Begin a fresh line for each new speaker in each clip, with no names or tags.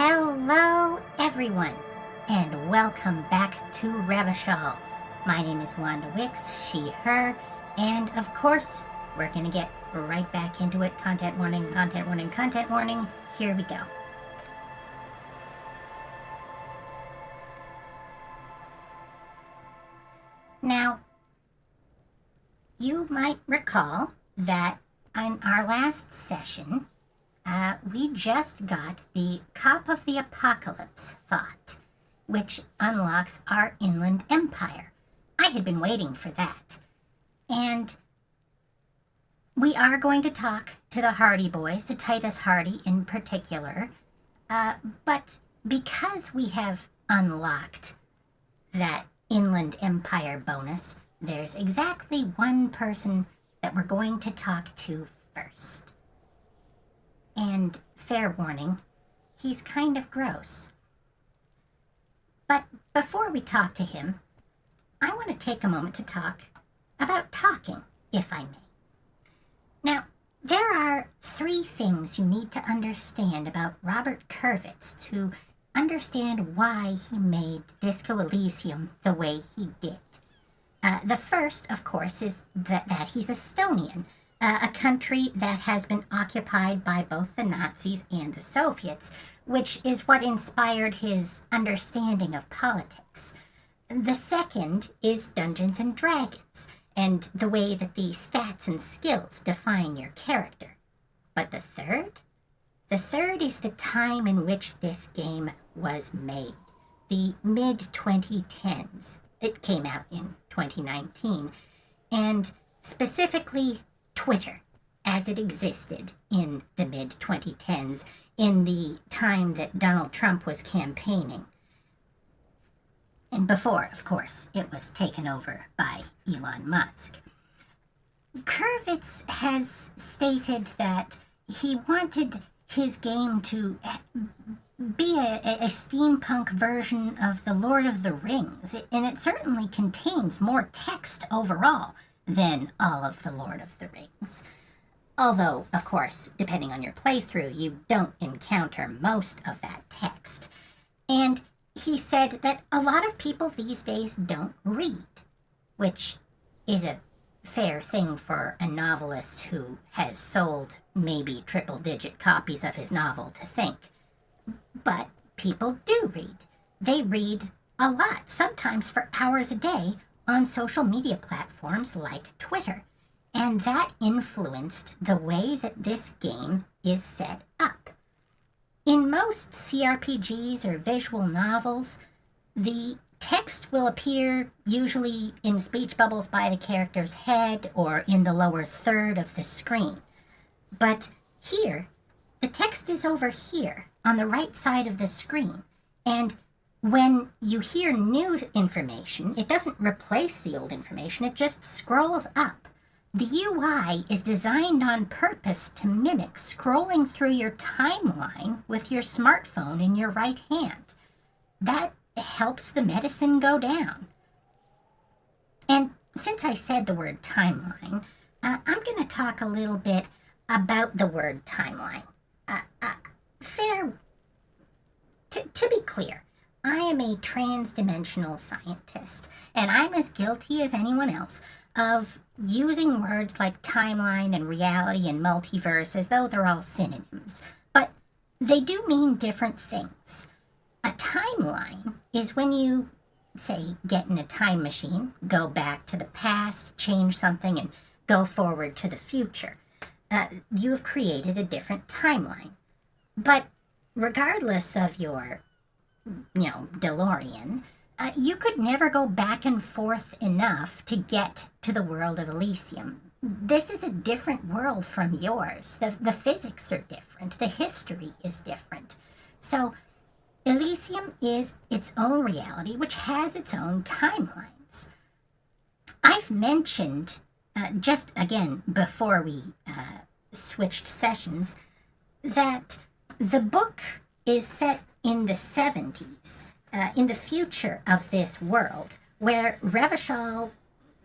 Hello, everyone, and welcome back to Revachol. My name is Wanda Wix, she, her, and of course, we're gonna get right back into it. Content warning, content warning, content warning. Here we go. Now, you might recall that in our last session, we just got the Cop of the Apocalypse thought, which unlocks our inland empire. I had been waiting for that. And we are going to talk to the Hardy Boys, to Titus Hardy in particular, but because we have unlocked that inland empire bonus, there's exactly one person that we're going to talk to first. And fair warning, he's kind of gross. But before we talk to him, I want to take a moment to talk about talking, if I may. Now, there are 3 things you need to understand about Robert Kurvitz to understand why he made Disco Elysium the way he did. The first, of course, is that he's Estonian, a country that has been occupied by both the Nazis and the Soviets, which is what inspired his understanding of politics. The second is Dungeons and Dragons, and the way that the stats and skills define your character. But the third? The third is the time in which this game was made, the mid-2010s. It came out in 2019, and specifically Twitter, as it existed in the mid-2010s, in the time that Donald Trump was campaigning. And before, of course, it was taken over by Elon Musk. Kurvitz has stated that he wanted his game to be a steampunk version of The Lord of the Rings, and it certainly contains more text overall than all of The Lord of the Rings. Although, of course, depending on your playthrough, you don't encounter most of that text. And he said that a lot of people these days don't read, which is a fair thing for a novelist who has sold maybe triple-digit copies of his novel to think. But people do read. They read a lot, sometimes for hours a day, on social media platforms like Twitter. And that influenced the way that this game is set up. In most CRPGs or visual novels, the text will appear usually in speech bubbles by the character's head or in the lower third of the screen. But here, the text is over here on the right side of the screen, and when you hear new information, it doesn't replace the old information, it just scrolls up. The UI is designed on purpose to mimic scrolling through your timeline with your smartphone in your right hand. That helps the medicine go down. And since I said the word timeline, I'm going to talk a little bit about the word timeline. To be clear, I am a trans-dimensional scientist, and I'm as guilty as anyone else of using words like timeline and reality and multiverse as though they're all synonyms. But they do mean different things. A timeline is when you, say, get in a time machine, go back to the past, change something, and go forward to the future. You have created a different timeline. But regardless of your, DeLorean, you could never go back and forth enough to get to the world of Elysium. This is a different world from yours. The physics are different. The history is different. So Elysium is its own reality, which has its own timelines. I've mentioned, just again before we switched sessions, that the book is set in the 70s, in the future of this world, where Revachol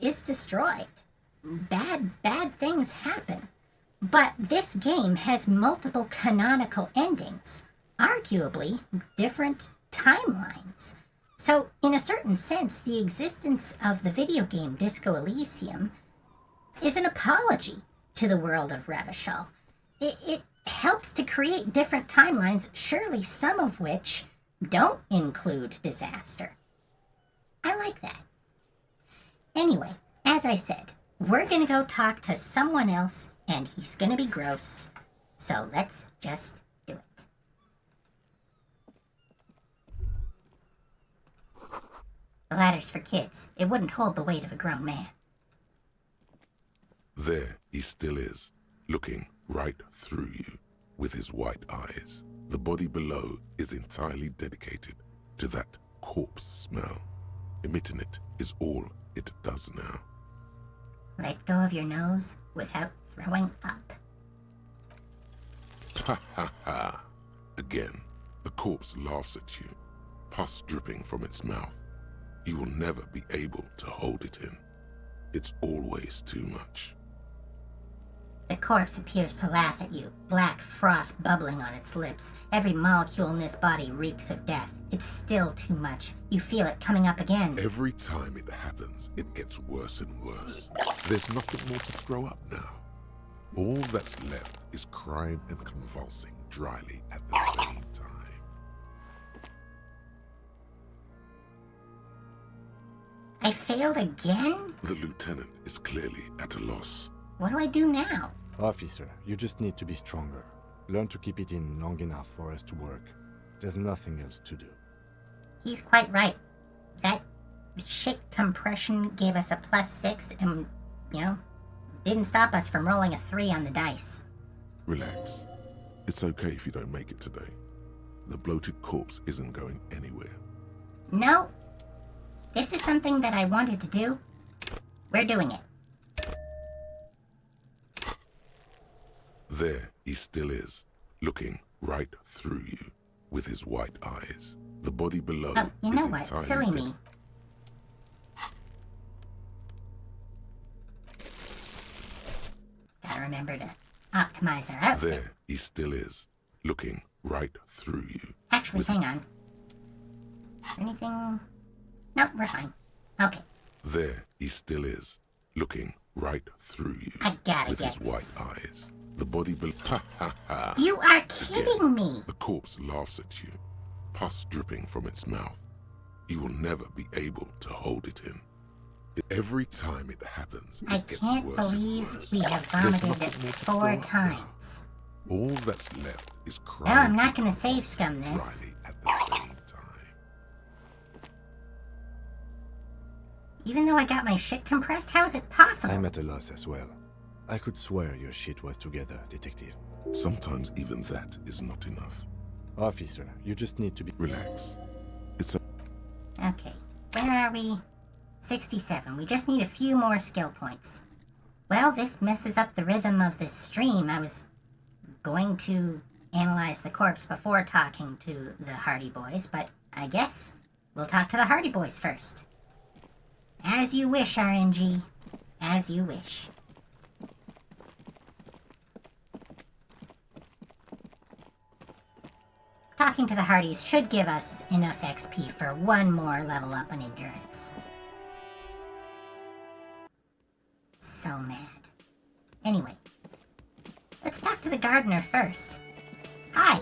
is destroyed. Bad things happen. But this game has multiple canonical endings. arguably different timelines. So, in a certain sense, the existence of the video game Disco Elysium is an apology to the world of Revachol. It helps to create different timelines, surely some of which don't include disaster. I like that. Anyway, as I said, we're gonna go talk to someone else, and he's gonna be gross. So let's just do it. The ladder's for kids. It wouldn't hold the weight of a grown man.
There he still is, looking right through you with his white eyes. The body below is entirely dedicated to that corpse smell. Emitting it is all it does now.
Let go of your nose without throwing up.
Ha ha ha. Again, the corpse laughs at you, pus dripping from its mouth. You will never be able to hold it in. It's always too much.
The corpse appears to laugh at you, black froth bubbling on its lips. Every molecule in this body reeks of death. It's still too much. You feel it coming up again.
Every time it happens, it gets worse and worse. There's nothing more to throw up now. All that's left is crying and convulsing dryly at the same time.
I failed again?
The lieutenant is clearly at a loss.
What do I do now?
Officer, you just need to be stronger. Learn to keep it in long enough for us to work. There's nothing else to do.
He's quite right. That shit compression gave us a +6 and, didn't stop us from rolling a 3 on the dice.
Relax. It's okay if you don't make it today. The bloated corpse isn't going anywhere.
No. This is something that I wanted to do. We're doing it.
There he still is, looking right through you with his white eyes. The body below
Oh, you know
is
what?
entirely
Silly me. Gotta remember to optimize our outfit.
There he still is, looking right through you.
Actually, hang on. Anything? No, we're fine. Okay.
There he still is, looking right through you
I gotta
with
get
his white
this.
eyes. The body below. Ha ha ha.
You are kidding me.
The corpse laughs at you, pus dripping from its mouth. You will never be able to hold it in. Every time it happens,
I
it gets
can't
worse and
believe
worse.
we have
There's
vomited
nothing
it
more to
4
throw up now.
times.
All that's left is crying.
Well, I'm not gonna save scum this.
dryly at the same time.
Even though I got my shit compressed, how is it possible?
I'm at a loss as well. I could swear your shit was together, Detective.
Sometimes even that is not enough.
Officer, you just need to be...
Relax. It's a
Okay, where are we? 67. We just need a few more skill points. Well, this messes up the rhythm of this stream. I was going to analyze the corpse before talking to the Hardy Boys, but I guess we'll talk to the Hardy Boys first. As you wish, RNG. As you wish. Talking to the Hardys should give us enough XP for one more level up on endurance. So mad. Anyway, let's talk to the gardener first. Hi,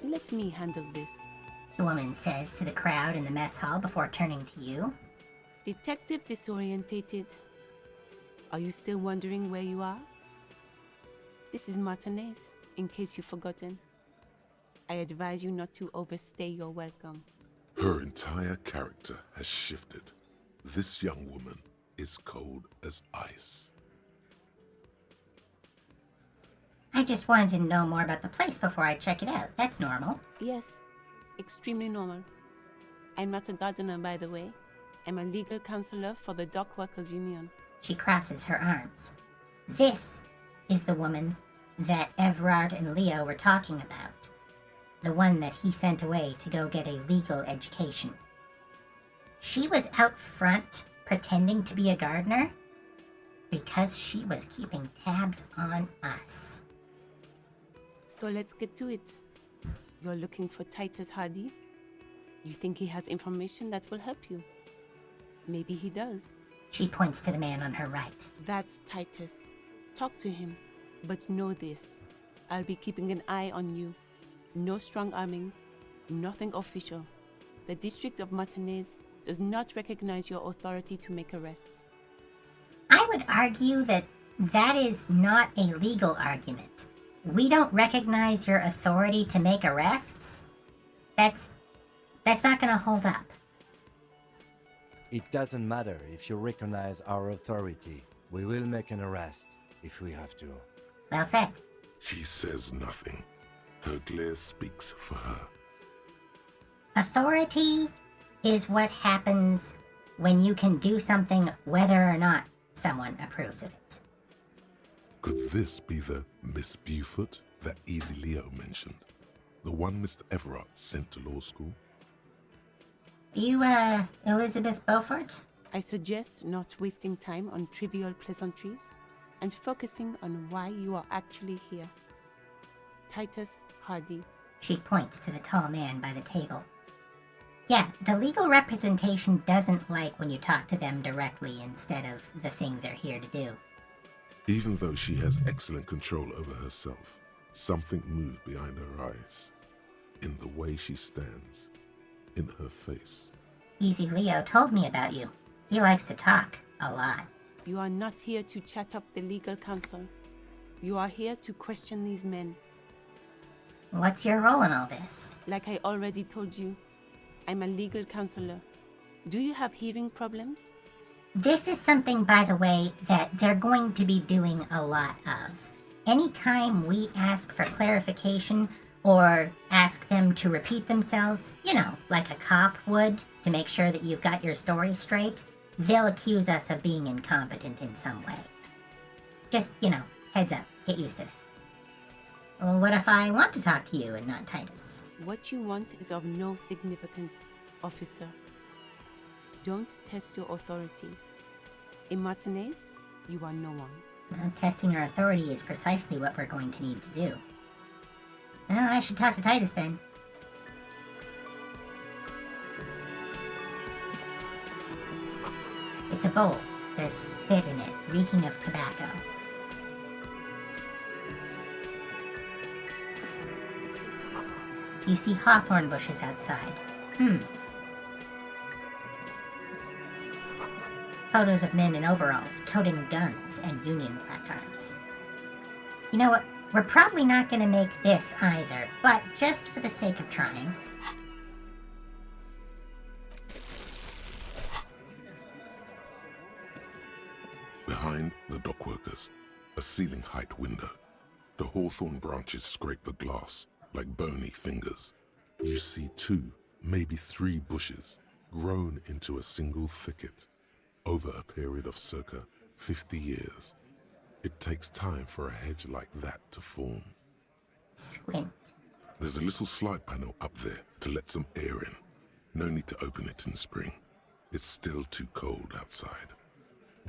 Let me handle this.
the woman says to the crowd in the mess hall before turning to you.
Detective disorientated. Are you still wondering where you are? This is Martinez, in case you've forgotten. I advise you not to overstay your welcome.
Her entire character has shifted. This young woman is cold as ice.
I just wanted to know more about the place before I check it out. That's normal.
Yes, extremely normal. I'm not a gardener, by the way. I'm a legal counselor for the Dock Workers Union.
She crosses her arms. This is the woman that Everard and Leo were talking about. The one that he sent away to go get a legal education. She was out front pretending to be a gardener because she was keeping tabs on us.
So let's get to it. You're looking for Titus Hardy? You think he has information that will help you? Maybe he does.
She points to the man on her right.
That's Titus. Talk to him. But know this. I'll be keeping an eye on you. No strong arming. Nothing official. The District of Martinez does not recognize your authority to make arrests.
I would argue that that is not a legal argument. We don't recognize your authority to make arrests. That's not going to hold up.
It doesn't matter if you recognize our authority. We will make an arrest if we have to.
Well said.
She says nothing. Her glare speaks for her.
Authority is what happens when you can do something whether or not someone approves of it.
Could this be the Miss Beaufort that Easy Leo mentioned? The one Mr. Everard sent to law school?
You, Elizabeth Beaufort?
I suggest not wasting time on trivial pleasantries and focusing on why you are actually here. Titus Hardy.
She points to the tall man by the table. Yeah, the legal representation doesn't like when you talk to them directly instead of the thing they're here to do.
Even though she has excellent control over herself, something moved behind her eyes. In the way she stands. In her face.
Easy Leo told me about you. He likes to talk a lot.
You are not here to chat up the legal counsel. You are here to question these men.
What's your role in all this?
Like I already told you, I'm a legal counselor. Do you have hearing problems?
This is something, by the way, that they're going to be doing a lot of. Anytime we ask for clarification or ask them to repeat themselves, like a cop would, to make sure that you've got your story straight, they'll accuse us of being incompetent in some way. Just, heads up, get used to that. Well, what if I want to talk to you and not Titus?
What you want is of no significance, officer. Don't test your authority. In Martinez, you are no one.
Well, testing your authority is precisely what we're going to need to do. Well, I should talk to Titus then. It's a bowl. There's spit in it, reeking of tobacco. You see hawthorn bushes outside. Photos of men in overalls toting guns and Union placards. You know what? We're probably not going to make this either, but just for the sake of trying.
Behind the dockworkers, a ceiling-height window. The hawthorn branches scrape the glass like bony fingers. You see 2, maybe 3 bushes grown into a single thicket over a period of circa 50 years. It takes time for a hedge like that to form.
Squint.
There's a little slide panel up there to let some air in. No need to open it in spring. It's still too cold outside.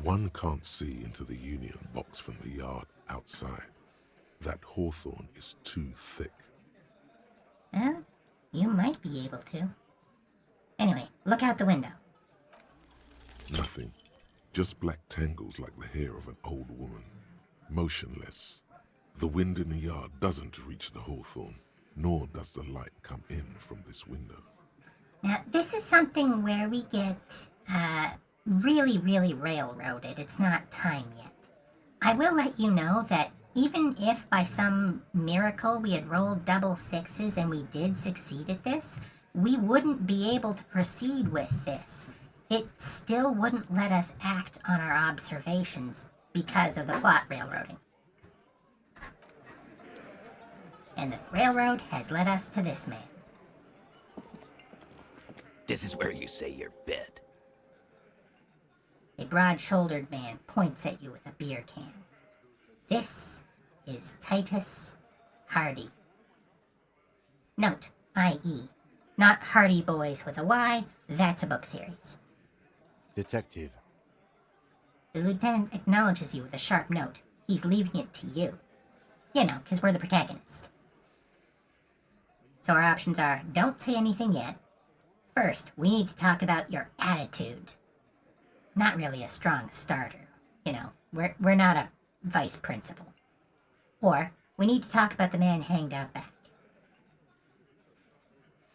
One can't see into the Union box from the yard outside. That hawthorn is too thick.
Well, you might be able to. Anyway, look out the window.
Nothing. Just black tangles like the hair of an old woman. Motionless. The wind in the yard doesn't reach the hawthorn, nor does the light come in from this window.
Now, this is something where we get, really, really railroaded. It's not time yet. I will let you know that even if by some miracle we had rolled double 6s and we did succeed at this, we wouldn't be able to proceed with this. It still wouldn't let us act on our observations because of the plot railroading. And the railroad has led us to this man.
This is where you say your bit.
A broad-shouldered man points at you with a beer can. This is Titus Hardy. Note, I.e., not Hardy Boys with a Y, that's a book series.
Detective.
The lieutenant acknowledges you with a sharp note. He's leaving it to you. Because we're the protagonist. So our options are, don't say anything yet. First, we need to talk about your attitude. Not really a strong starter. You know, we're not a vice principal. Or, we need to talk about the man hanged out back.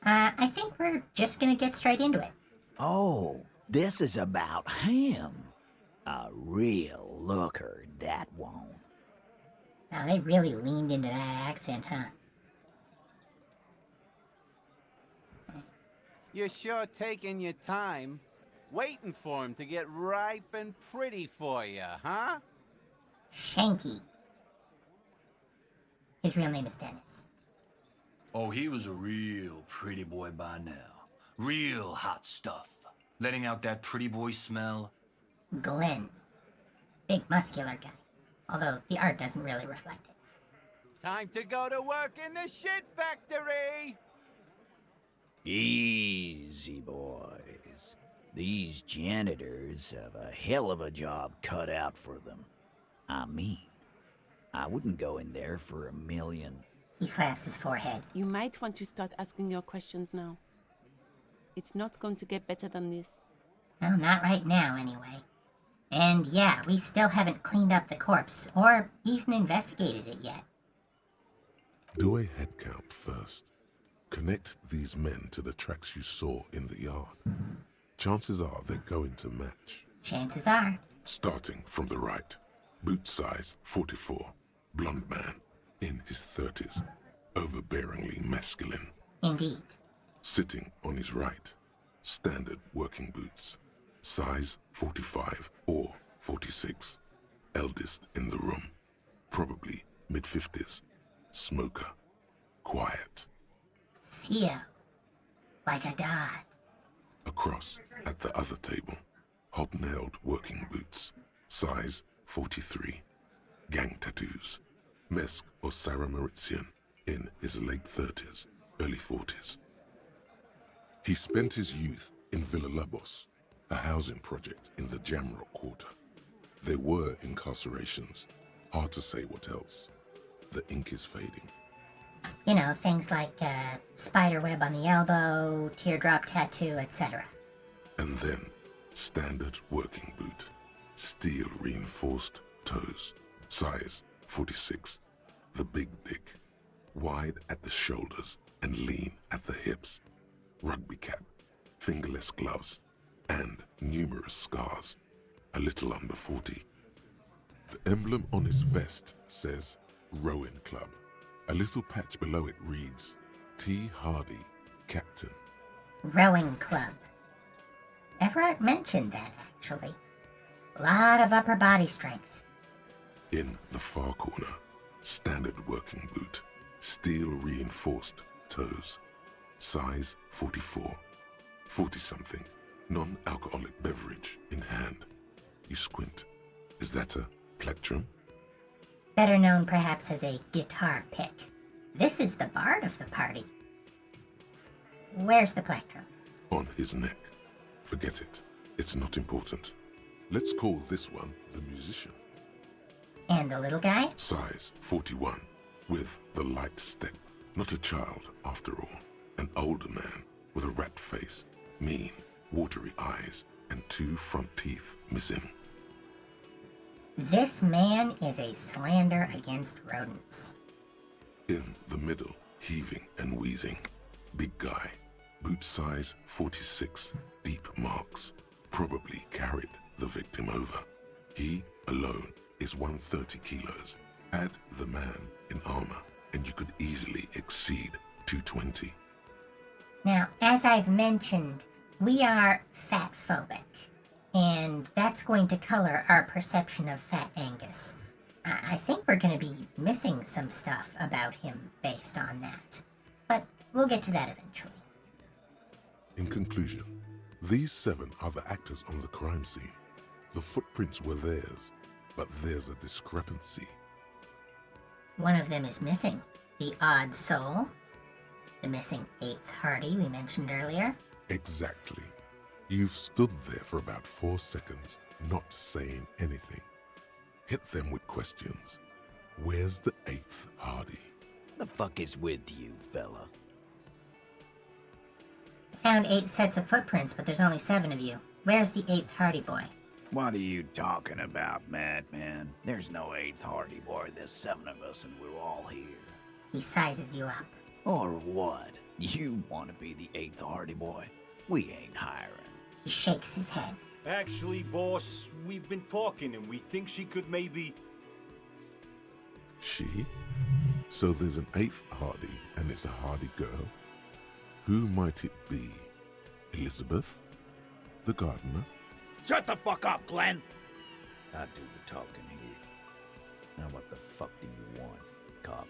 I think we're just gonna get straight into it.
Oh, this is about him. A real looker, that won't.
Now, they really leaned into that accent, huh?
You're sure taking your time, waiting for him to get ripe and pretty for you, huh?
Shanky. His real name is Dennis.
Oh, he was a real pretty boy by now. Real hot stuff. Letting out that pretty boy smell.
Glenn. Big muscular guy. Although the art doesn't really reflect it.
Time to go to work in the shit factory!
Easy, boys. These janitors have a hell of a job cut out for them. I mean, I wouldn't go in there for $1 million.
He slaps his forehead.
You might want to start asking your questions now. It's not going to get better than this.
Well, not right now, anyway. And yeah, we still haven't cleaned up the corpse, or even investigated it yet.
Do a head count first. Connect these men to the tracks you saw in the yard. Chances are they're going to match.
Chances are.
Starting from the right. Boot size 44. Blonde man. In his 30s. Overbearingly masculine.
Indeed.
Sitting on his right. Standard working boots. Size 45 or 46. Eldest in the room. Probably mid-50s. Smoker. Quiet.
Theo. Like a god.
Across at the other table. Hobnailed working boots. Size 43. Gang tattoos. Mesk or Sarah Mauritian. In his late 30s, early 40s. He spent his youth in Villa Labos, a housing project in the Jamrock Quarter. There were incarcerations. Hard to say what else. The ink is fading.
You know, things like spider web on the elbow, teardrop tattoo, etc.
And then, standard working boot. Steel reinforced toes. Size 46. The big dick. Wide at the shoulders and lean at the hips. Rugby cap. Fingerless gloves. And numerous scars. A little under 40. The emblem on his vest says Rowing Club. A little patch below it reads T. Hardy, Captain.
Rowing club. Everett mentioned that, actually. A lot of upper body strength.
In the far corner, standard working boot. Steel reinforced toes. Size 44. 40-something. Non-alcoholic beverage in hand. You squint. Is that a plectrum?
Better known perhaps as a guitar pick. This is the bard of the party. Where's the plectrum?
On his neck. Forget it. It's not important. Let's call this one the musician.
And the little guy?
Size 41. With the light step. Not a child, after all. An older man with a rat face, mean, watery eyes, and 2 front teeth missing.
This man is a slander against rodents.
In the middle, heaving and wheezing. Big guy. Boot size 46. Deep marks. Probably carried the victim over. He, alone, is 130 kilos. Add the man in armor, and you could easily exceed 220.
Now, as I've mentioned, we are fat-phobic, and that's going to color our perception of Fat Angus. I think we're going to be missing some stuff about him based on that, but we'll get to that eventually.
In conclusion, these 7 are the actors on the crime scene. The footprints were theirs, but there's a discrepancy.
One of them is missing, the odd soul. The missing 8th Hardy we mentioned earlier.
Exactly. You've stood there for about 4 seconds, not saying anything. Hit them with questions. Where's the 8th Hardy?
The fuck is with you, fella?
found 8 sets of footprints, but there's only 7 of you. Where's the 8th Hardy Boy?
What are you talking about, madman? There's no 8th Hardy Boy. There's 7 of us and we're all here.
He sizes you up.
Or what? You want to be the 8th Hardy Boy? We ain't hiring.
He shakes his head.
Actually, boss, we've been talking and we think she could maybe...
She? So there's an 8th Hardy, and it's a Hardy girl? Who might it be? Elizabeth? The gardener?
Shut the fuck up, Glenn! I do the talking here. Now what the fuck do you want, cop?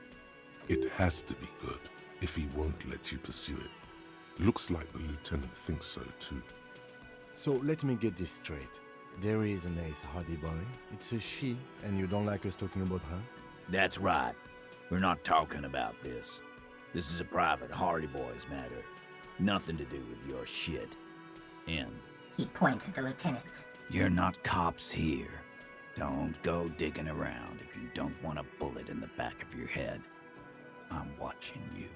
It has to be good, if he won't let you pursue it. Looks like the lieutenant thinks so too.
So let me get this straight. There is an 8th Hardy Boy. It's a she, and you don't like us talking about her?
That's right. We're not talking about this. This is a private Hardy Boys matter. Nothing to do with your shit. And
He points at the lieutenant.
you're not cops here. Don't go digging around if you don't want a bullet in the back of your head. I'm watching you.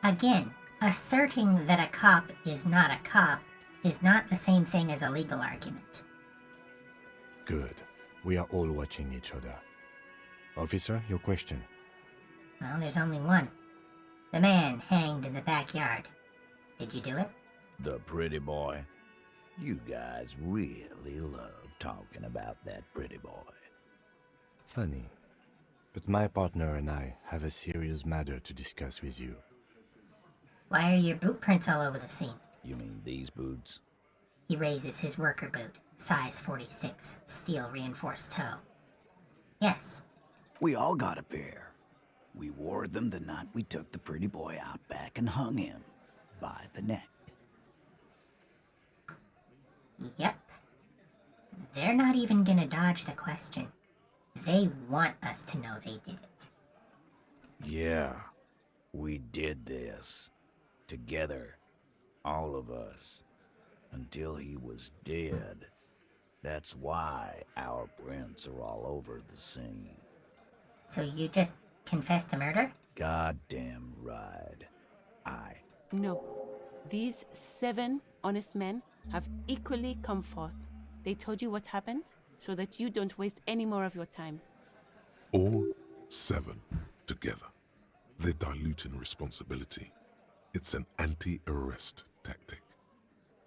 Again, asserting that a cop is not a cop is not the same thing as a legal argument.
Good. We are all watching each other. Officer, your question.
Well, there's only one. The man hanged in the backyard. Did you do it?
The pretty boy. You guys really love talking about that pretty boy.
Funny. But my partner and I have a serious matter to discuss with you.
Why are your boot prints all over the scene?
You mean these boots?
He raises his worker boot, size 46, steel reinforced toe. Yes,
We all got a pair. We wore them the night we took the pretty boy out back and hung him by the neck.
yep. They're not even gonna dodge the question. They want us to know they did it.
Yeah, we did this. Together. All of us. Until he was dead. That's why our prints are all over the scene.
So you just confessed to murder?
Goddamn right.
No. These 7 honest men have equally come forth. They told you what happened so that you don't waste any more of your time.
All 7 together. They're diluting responsibility. It's an anti-arrest tactic.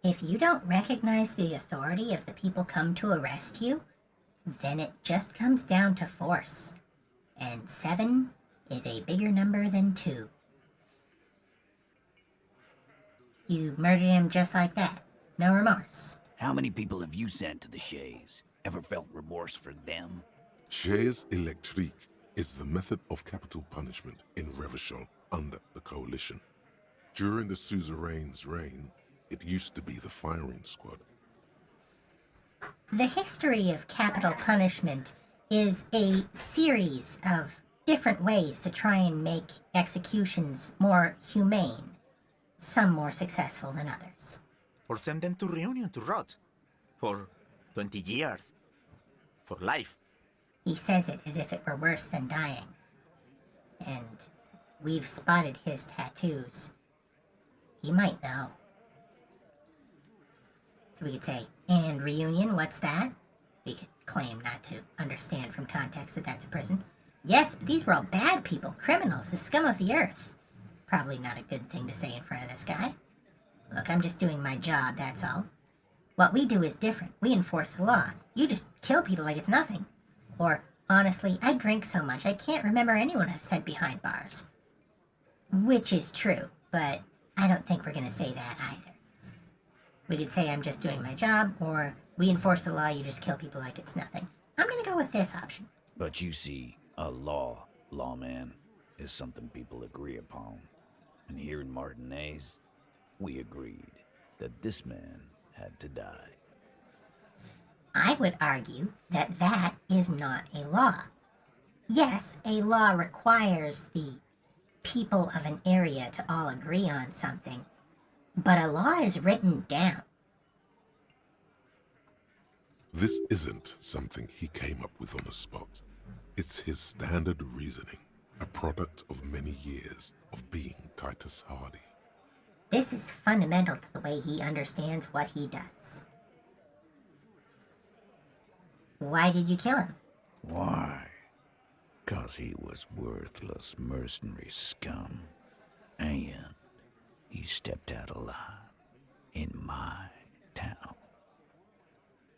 If you don't recognize the authority of the people come to arrest you, then it just comes down to force. And 7 is a bigger number than 2. You murdered him just like that. No remorse.
How many people have you sent to the Shays? Ever felt remorse for them?
Chaise électrique is the method of capital punishment in Revachol under the Coalition. During the suzerain's reign, it used to be the firing squad.
The history of capital punishment is a series of different ways to try and make executions more humane, some more successful than others.
Or send them to Reunion to rot. For 20 years. For life.
He says it as if it were worse than dying. And we've spotted his tattoos. He might know. So we could say, and Reunion, what's that? We could claim not to understand from context that that's a prison. Yes, but these were all bad people, criminals, the scum of the earth. Probably not a good thing to say in front of this guy. Look, I'm just doing my job, that's all. What we do is different. We enforce the law. You just kill people like it's nothing. Or, honestly, I drink so much I can't remember anyone I've sent behind bars. Which is true, but I don't think we're going to say that either. We could say I'm just doing my job, or we enforce the law, you just kill people like it's nothing. I'm going to go with this option.
But you see, a lawman, is something people agree upon. And here in Martinez, we agreed that this man had to die.
I would argue that that is not a law. Yes, a law requires the people of an area to all agree on something, but a law is written down.
This isn't something he came up with on the spot. It's his standard reasoning, a product of many years of being Titus Hardy.
This is fundamental to the way he understands what he does. Why did you kill him?
Why? 'Cause he was worthless mercenary scum. And he stepped out alive in my town.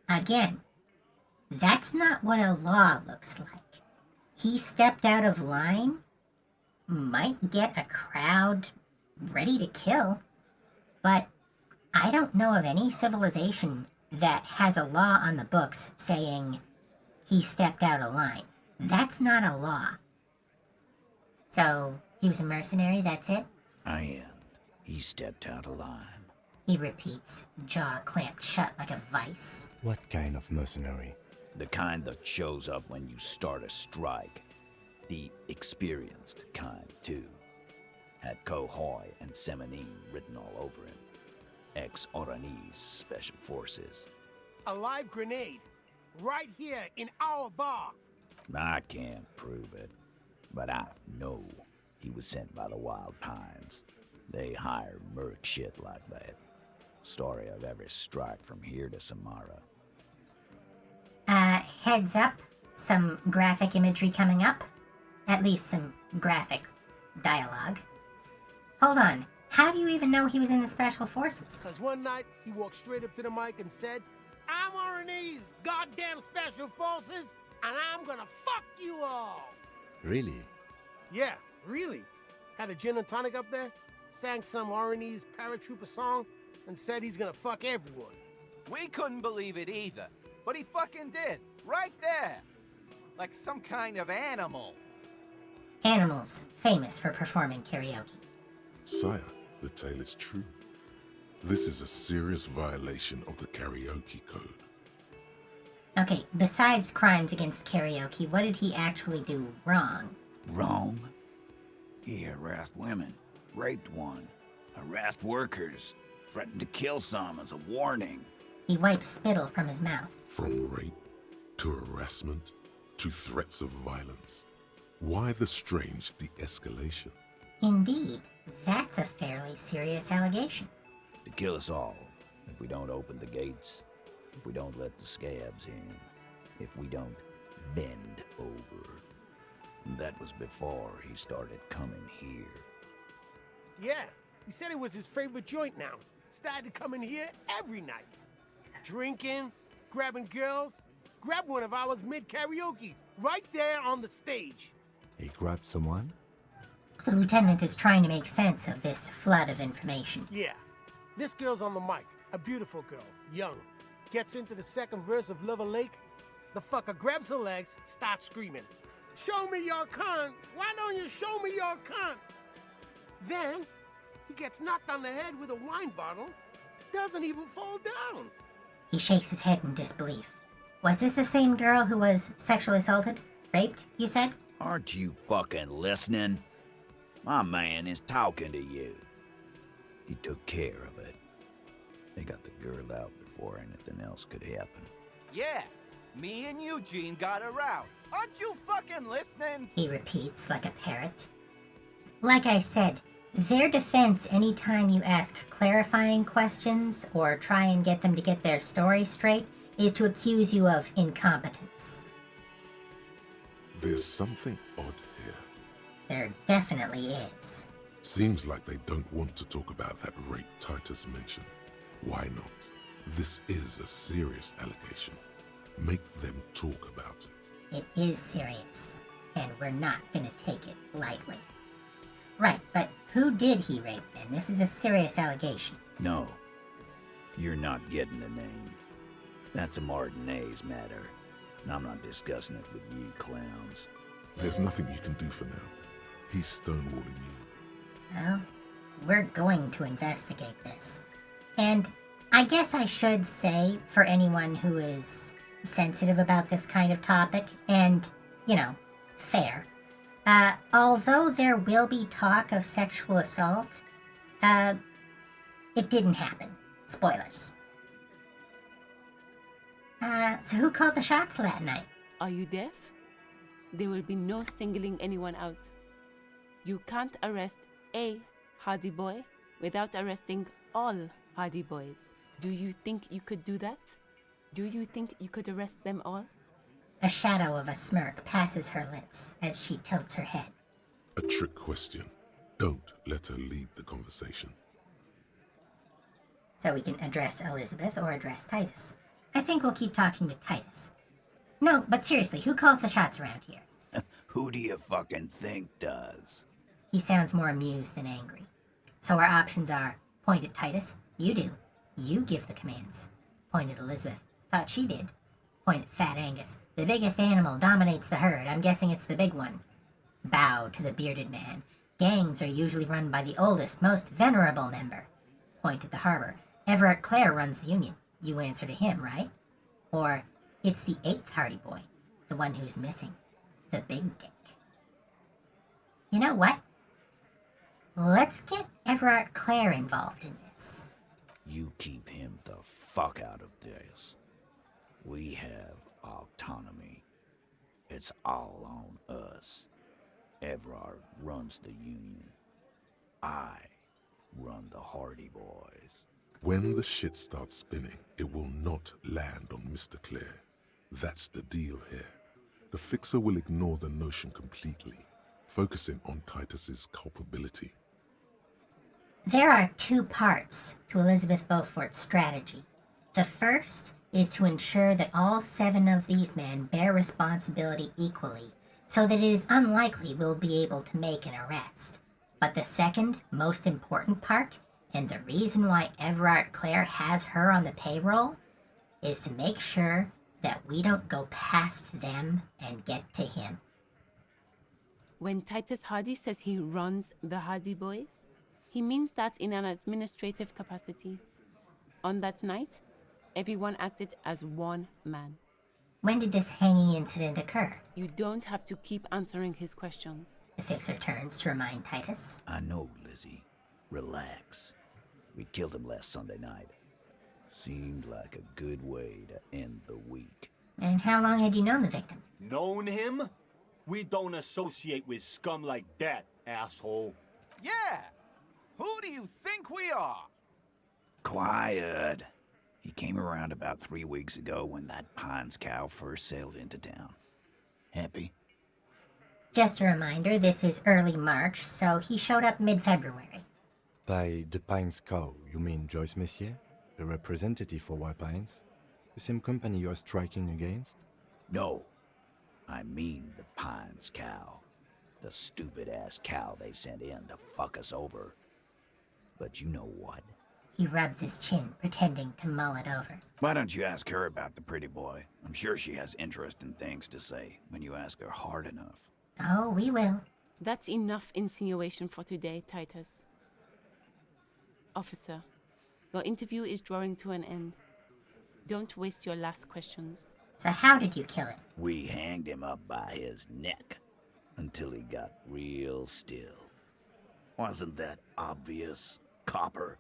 Again, that's not what a law looks like. He stepped out of line, might get a crowd ready to kill, but I don't know of any civilization that has a law on the books saying he stepped out of line. That's not a law. So, he was a mercenary, that's it?
And he stepped out of line.
He repeats, jaw clamped shut like a vice.
What kind of mercenary?
The kind that shows up when you start a strike. The experienced kind, too. Had Kohoi and Semenine written all over him. Ex-Oranese Special Forces.
A live grenade. Right here in our bar.
I can't prove it, but I know he was sent by the Wild Pines. They hire merc shit like that. Story of every strike from here to Samara.
Heads up, some graphic imagery coming up. At least some graphic dialogue. Hold on, how do you even know he was in the Special Forces?
Cause one night, he walked straight up to the mic and said, I'm Oranese goddamn Special Forces, and I'm gonna fuck you all!
Really?
Yeah, really. Had a gin and tonic up there, sang some Oranese paratrooper song, and said he's gonna fuck everyone.
We couldn't believe it either, but he fucking did, right there. Like some kind of animal.
Animals famous for performing karaoke.
Sire, the tale is true. This is a serious violation of the karaoke code.
Okay, besides crimes against karaoke, what did he actually do wrong?
Wrong? He harassed women, raped one, harassed workers, threatened to kill some as a warning.
He wipes spittle from his mouth.
From rape to harassment to threats of violence. Why the strange de-escalation?
Indeed, that's a fairly serious allegation.
To kill us all, if we don't open the gates, if we don't let the scabs in, if we don't bend over. And that was before he started coming here.
Yeah, he said it was his favorite joint now. Started coming here every night. Drinking, grabbing girls. Grabbed one of ours mid-karaoke, right there on the stage.
He grabbed someone?
The lieutenant is trying to make sense of this flood of information.
Yeah. This girl's on the mic. A beautiful girl. Young. Gets into the second verse of Lover Lake. The fucker grabs her legs, starts screaming. Show me your cunt! Why don't you show me your cunt? Then, he gets knocked on the head with a wine bottle. Doesn't even fall down.
He shakes his head in disbelief. Was this the same girl who was sexually assaulted? Raped, you said?
Aren't you fucking listening? My man is talking to you. He took care of it. They got the girl out before anything else could happen.
Yeah, me and Eugene got her out. Aren't you fucking listening?
He repeats like a parrot. Like I said, their defense anytime you ask clarifying questions or try and get them to get their story straight is to accuse you of incompetence.
There's something odd here.
There definitely is.
Seems like they don't want to talk about that rape Titus mentioned. Why not? This is a serious allegation. Make them talk about it.
It is serious, and we're not gonna take it lightly. Right, but who did he rape then? This is a serious allegation.
No, you're not getting the name. That's a Martinez matter, and I'm not discussing it with you clowns.
There's nothing you can do for now. He's stonewalling you.
Well, we're going to investigate this. And I guess I should say, for anyone who is sensitive about this kind of topic, and, fair, although there will be talk of sexual assault, it didn't happen. Spoilers. So who called the shots that night?
Are you deaf? There will be no singling anyone out. You can't arrest a hardy boy without arresting all Hardy Boys. Do you think you could do that? Do you think you could arrest them all?
A shadow of a smirk passes her lips as she tilts her head.
A trick question. Don't let her lead the conversation.
So we can address Elizabeth or address Titus. I think we'll keep talking to Titus. No, but seriously, who calls the shots around here?
Who do you fucking think does?
He sounds more amused than angry. So our options are, point at Titus, you do. You give the commands. Point at Elizabeth, thought she did. Point at Fat Angus, the biggest animal dominates the herd, I'm guessing it's the big one. Bow to the bearded man. Gangs are usually run by the oldest, most venerable member. Point at the harbor. Everett Clare runs the union. You answer to him, right? Or, it's the 8th Hardy Boy, the one who's missing. The big dick. You know what? Let's get Everett Clare involved in this.
You keep him the fuck out of this. We have autonomy. It's all on us. Everard runs the union. I run the Hardy Boys.
When the shit starts spinning, it will not land on Mr. Clare. That's the deal here. The Fixer will ignore the notion completely, focusing on Titus's culpability.
There are 2 parts to Elizabeth Beaufort's strategy. The first is to ensure that all 7 of these men bear responsibility equally, so that it is unlikely we'll be able to make an arrest. But the second, most important part, and the reason why Everard Clare has her on the payroll, is to make sure that we don't go past them and get to him.
When Titus Hardy says he runs the Hardy Boys, he means that in an administrative capacity. On that night, everyone acted as one man.
When did this hanging incident occur?
You don't have to keep answering his questions.
The Fixer turns to remind Titus.
I know, Lizzie. Relax. We killed him last Sunday night. Seemed like a good way to end the week.
And how long had you known the victim?
Known him? We don't associate with scum like that, asshole.
Yeah! Who do you think we are?
Quiet. He came around about 3 weeks ago when that Pines cow first sailed into town. Happy?
Just a reminder, this is early March, so he showed up mid-February.
By the Pines cow, you mean Joyce Messier, the representative for White Pines? The same company you're striking against?
No. I mean the Pines cow. The stupid-ass cow they sent in to fuck us over. But you know what?
He rubs his chin, pretending to mull it over.
Why don't you ask her about the pretty boy? I'm sure she has interesting things to say when you ask her hard enough.
Oh, we will.
That's enough insinuation for today, Titus. Officer, your interview is drawing to an end. Don't waste your last questions.
So how did you kill him?
We hanged him up by his neck until he got real still. Wasn't that obvious, copper?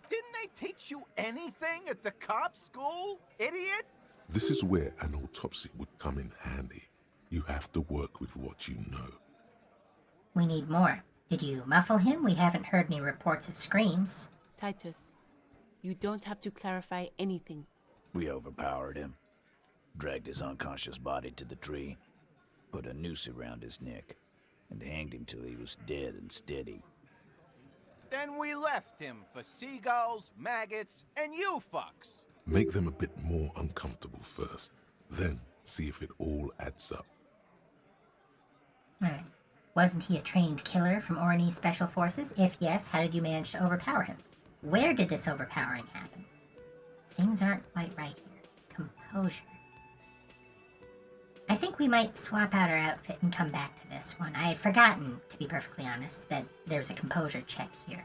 Didn't they teach you anything at the cop school, idiot?
This is where an autopsy would come in handy. You have to work with what you know.
We need more. Did you muffle him? We haven't heard any reports of screams.
Titus, you don't have to clarify anything.
We overpowered him, dragged his unconscious body to the tree, put a noose around his neck, and hanged him till he was dead and steady.
Then we left him for seagulls, maggots, and you fucks.
Make them a bit more uncomfortable first, then see if it all adds up.
Alright. Wasn't he a trained killer from Orkney Special Forces? If yes, how did you manage to overpower him? Where did this overpowering happen? Things aren't quite right here. Composure. I think we might swap out our outfit and come back to this one. I had forgotten, to be perfectly honest, that there was a composure check here.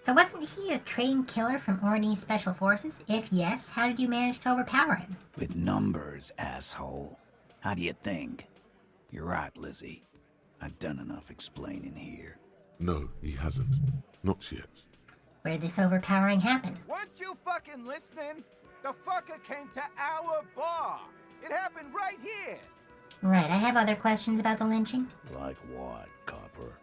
So wasn't he a trained killer from Orkney Special Forces? If yes, how did you manage to overpower him?
With numbers, asshole. How do you think? You're right, Lizzie. I've done enough explaining here.
No, he hasn't. Not yet.
Where'd this overpowering happen?
Weren't you fucking listening? The fucker came to our bar. It happened right here.
Right, I have other questions about the lynching.
Like what, copper?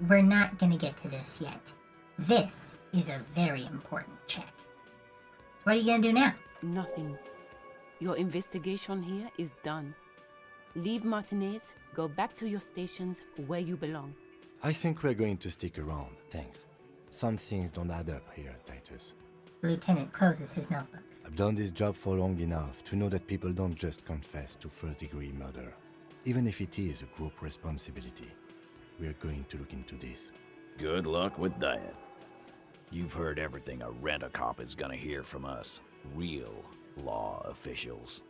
we're not gonna get to this yet. This is a very important check. So what are you gonna do now?
Nothing. Your investigation here is done. Leave Martinez, go back to your stations where you belong.
I think we're going to stick around, thanks. Some things don't add up here, Titus.
The lieutenant closes his notebook.
I've done this job for long enough to know that people don't just confess to first-degree murder, even if it is a group responsibility. We're going to look into this.
Good luck with that. You've heard everything a rent-a-cop is gonna hear from us, real law officials.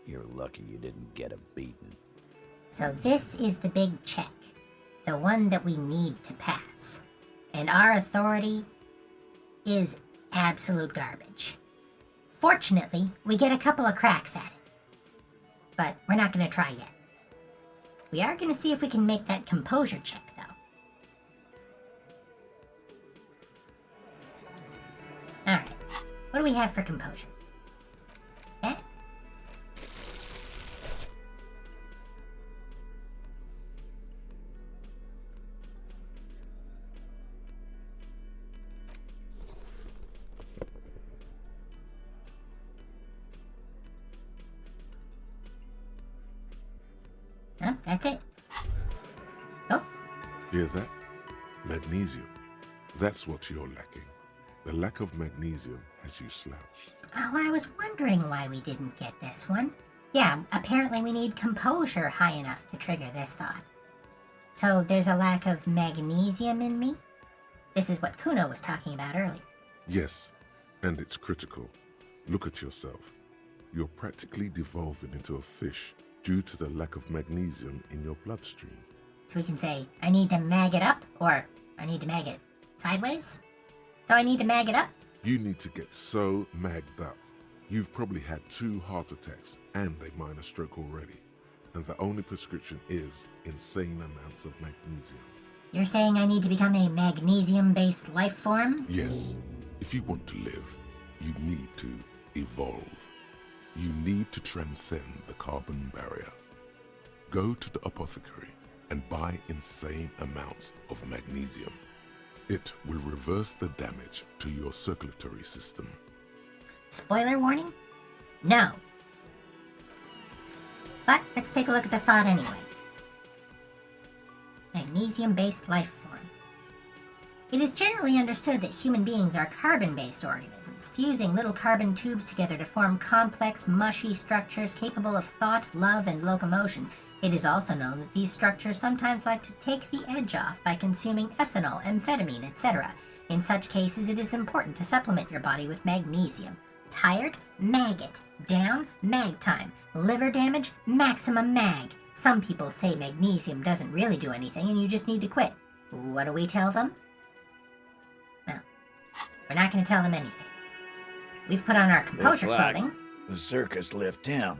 You're lucky you didn't get a beating.
So this is the big check. The one that we need to pass. And our authority is absolute garbage. Fortunately, we get a couple of cracks at it. But we're not going to try yet. We are going to see if we can make that composure check, though. Alright, what do we have for composure? Eh? Huh? That's it. Oh,
Hear that? Magnesium. That's what you're lacking. The lack of magnesium has you slouched.
oh, I was wondering why we didn't get this one. Yeah, apparently we need composure high enough to trigger this thought. So there's a lack of magnesium in me? This is what Kuno was talking about earlier.
Yes, and it's critical. Look at yourself. You're practically devolving into a fish due to the lack of magnesium in your bloodstream.
So we can say, I need to mag it up, or I need to mag it sideways? So I need to mag it up?
You need to get so magged up. You've probably had 2 heart attacks and a minor stroke already. And the only prescription is insane amounts of magnesium.
You're saying I need to become a magnesium-based life form?
Yes, if you want to live, you need to evolve. You need to transcend the carbon barrier. Go to the apothecary and buy insane amounts of magnesium. It will reverse the damage to your circulatory system.
Spoiler warning? No. But let's take a look at the thought anyway. Magnesium-based life form. It is generally understood that human beings are carbon-based organisms, fusing little carbon tubes together to form complex, mushy structures capable of thought, love, and locomotion. It is also known that these structures sometimes like to take the edge off by consuming ethanol, amphetamine, etc. In such cases, it is important to supplement your body with magnesium. Tired? Mag it. Down? Mag time. Liver damage? Maximum mag. Some people say magnesium doesn't really do anything and you just need to quit. What do we tell them? Well, we're not going to tell them anything. We've put on our composure clothing.
The circus left town,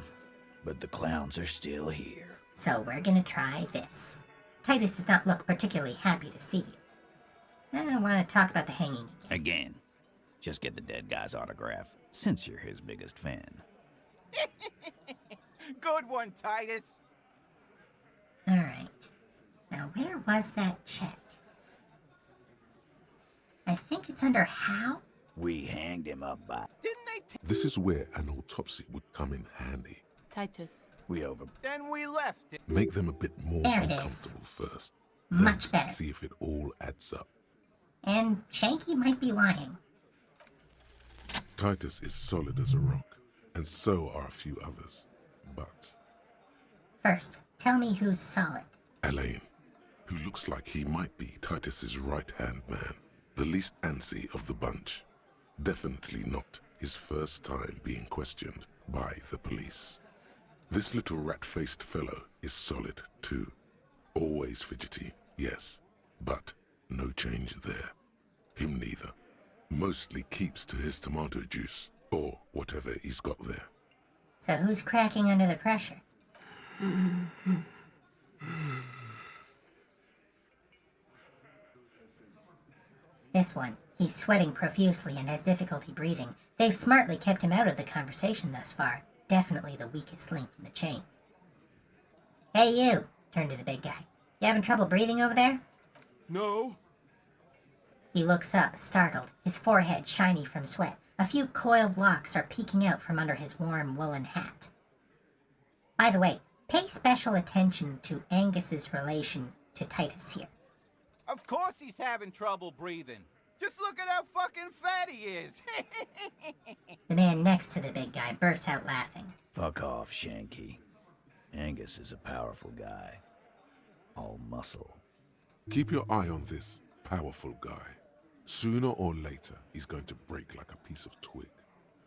but the clowns are still here.
So we're going to try this. Titus does not look particularly happy to see you. I want to talk about the hanging again.
Again. Just get the dead guy's autograph, since you're his biggest fan.
Good one, Titus.
Alright. Now where was that check? I think it's under how?
We hanged him up by...
Didn't they
This is where an autopsy would come in handy.
Titus,
We over...
Then we left it.
Make them a bit more
There it is.
uncomfortable first.
Much
then
better.
See if it all adds up.
And Shanky might be lying.
Titus is solid as a rock, and so are a few others. But
First, tell me who's solid.
Elaine, who looks like he might be Titus's right-hand man, the least antsy of the bunch. Definitely not his first time being questioned by the police. This little rat-faced fellow is solid too. Always fidgety, yes, but no change there. Him neither. Mostly keeps to his tomato juice, or whatever he's got there.
So who's cracking under the pressure? This one. He's sweating profusely and has difficulty breathing. They've smartly kept him out of the conversation thus far. Definitely the weakest link in the chain. Hey you! Turned to the big guy. You having trouble breathing over there?
No?
He looks up, startled, his forehead shiny from sweat. A few coiled locks are peeking out from under his warm woolen hat. By the way, pay special attention to Angus's relation to Titus here.
Of course he's having trouble breathing. Just look at how fucking fat he is.
The man next to the big guy bursts out laughing.
Fuck off, Shanky. Angus is a powerful guy. All muscle.
Keep your eye on this powerful guy. Sooner or later, he's going to break like a piece of twig.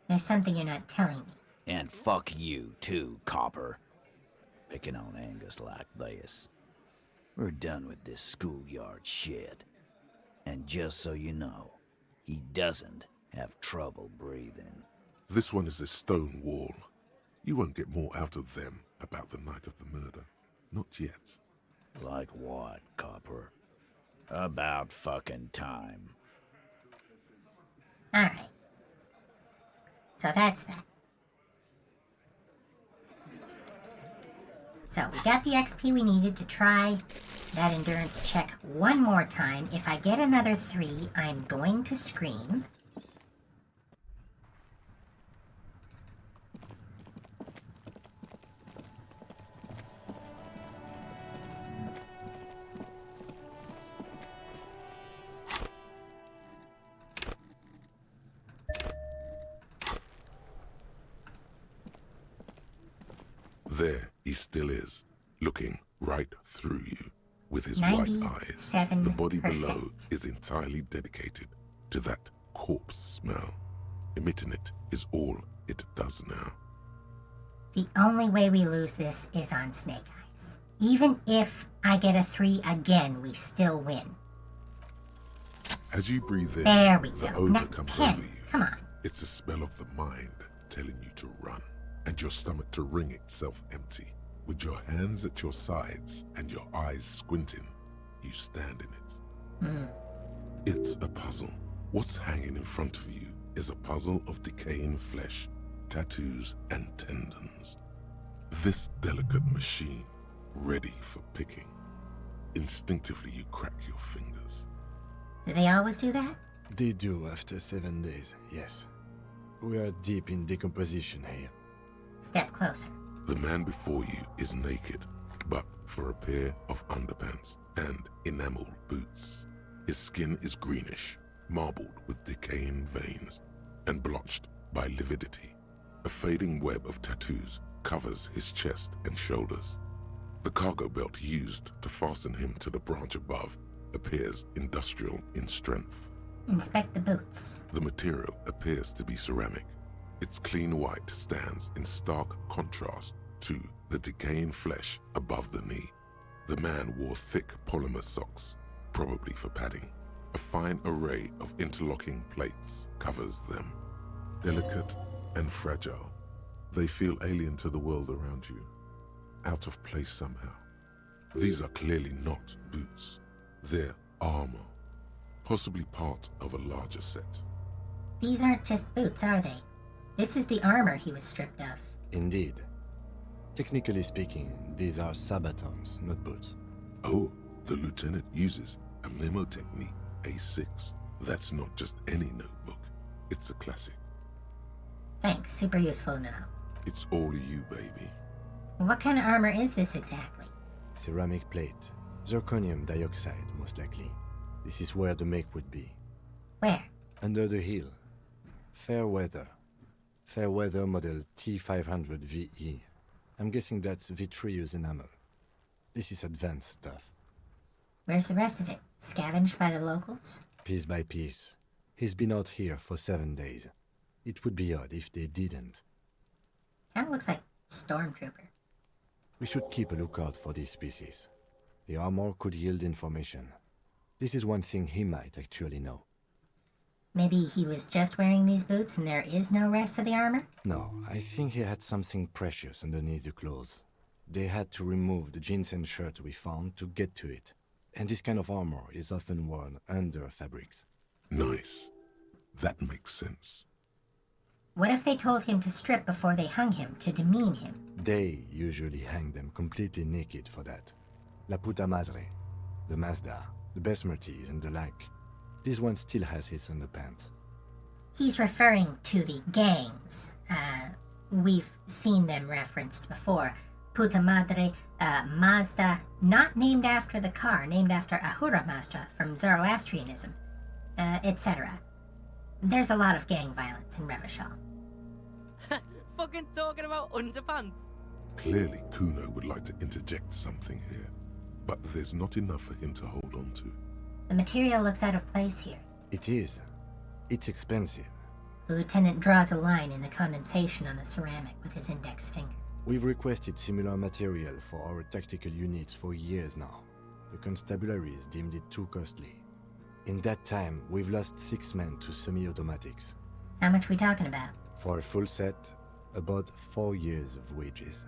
There's something you're not telling me.
And fuck you, too, copper. Picking on Angus like this. We're done with this schoolyard shit. And just so you know, he doesn't have trouble breathing.
This one is a stone wall. You won't get more out of them about the night of the murder. Not yet.
Like what, copper? About fucking time.
Alright. So that's that. So we got the XP we needed to try that endurance check one more time. If I get another 3, I'm going to scream.
There he still is, looking right through you with his white eyes. The body below is entirely dedicated to that corpse smell. Emitting it is all it does now.
The only way we lose this is on Snake Eyes. Even if I get a 3 again, we still win.
As you breathe in,
There we
the
go.
odor
Now,
comes
Ken,
over you.
come on.
It's the smell of the mind telling you to run, and your stomach to wring itself empty. With your hands at your sides and your eyes squinting, you stand in it. It's a puzzle. What's hanging in front of you is a puzzle of decaying flesh, tattoos, and tendons. This delicate machine, ready for picking. Instinctively, you crack your fingers.
Do they always do that?
They do after 7 days, yes. We are deep in decomposition here.
Step closer.
The man before you is naked, but for a pair of underpants and enameled boots. His skin is greenish, marbled with decaying veins, and blotched by lividity. A fading web of tattoos covers his chest and shoulders. The cargo belt used to fasten him to the branch above appears industrial in strength.
Inspect the boots.
The material appears to be ceramic. Its clean white stands in stark contrast to the decaying flesh above the knee. The man wore thick polymer socks, probably for padding. A fine array of interlocking plates covers them. Delicate and fragile, they feel alien to the world around you, out of place somehow. These are clearly not boots. They're armor, possibly part of a larger set.
These aren't just boots, are they? This is the armor he was stripped of.
Indeed. Technically speaking, these are sabatons, not boots.
Oh, the lieutenant uses a memo technique, A6. That's not just any notebook. It's a classic.
Thanks, super useful to know.
It's all you, baby.
What kind of armor is this exactly?
Ceramic plate. Zirconium dioxide, most likely. This is where the make would be.
Where?
Under the hill. Fairweather. Fairweather model T500 VE. I'm guessing that's vitreous enamel. This is advanced stuff.
Where's the rest of it? Scavenged by the locals?
Piece by piece. He's been out here for 7 days. It would be odd if they didn't.
Kinda looks like Stormtrooper.
We should keep a lookout for these species. The armor could yield information. This is one thing he might actually know.
Maybe he was just wearing these boots and there is no rest of the armor?
No, I think he had something precious underneath the clothes. They had to remove the jeans and shirt we found to get to it. And this kind of armor is often worn under fabrics.
Nice. That makes sense.
What if they told him to strip before they hung him, to demean him?
They usually hang them completely naked for that. La puta madre. The Mazda. the Besmerties and the like. This one still has his underpants.
He's referring to the gangs. We've seen them referenced before. Puta Madre, Mazda, not named after the car, named after Ahura Mazda from Zoroastrianism, etc. There's a lot of gang violence in Revachol.
Fucking talking about underpants.
Clearly, Kuno would like to interject something here, but there's not enough for him to hold on to.
The material looks out of place here.
It is. It's expensive.
The lieutenant draws a line in the condensation on the ceramic with his index finger.
We've requested similar material for our tactical units for years now. The constabularies deemed it too costly. In that time, we've lost 6 men to semi-automatics.
How much we talking about?
For a full set, about 4 years of wages.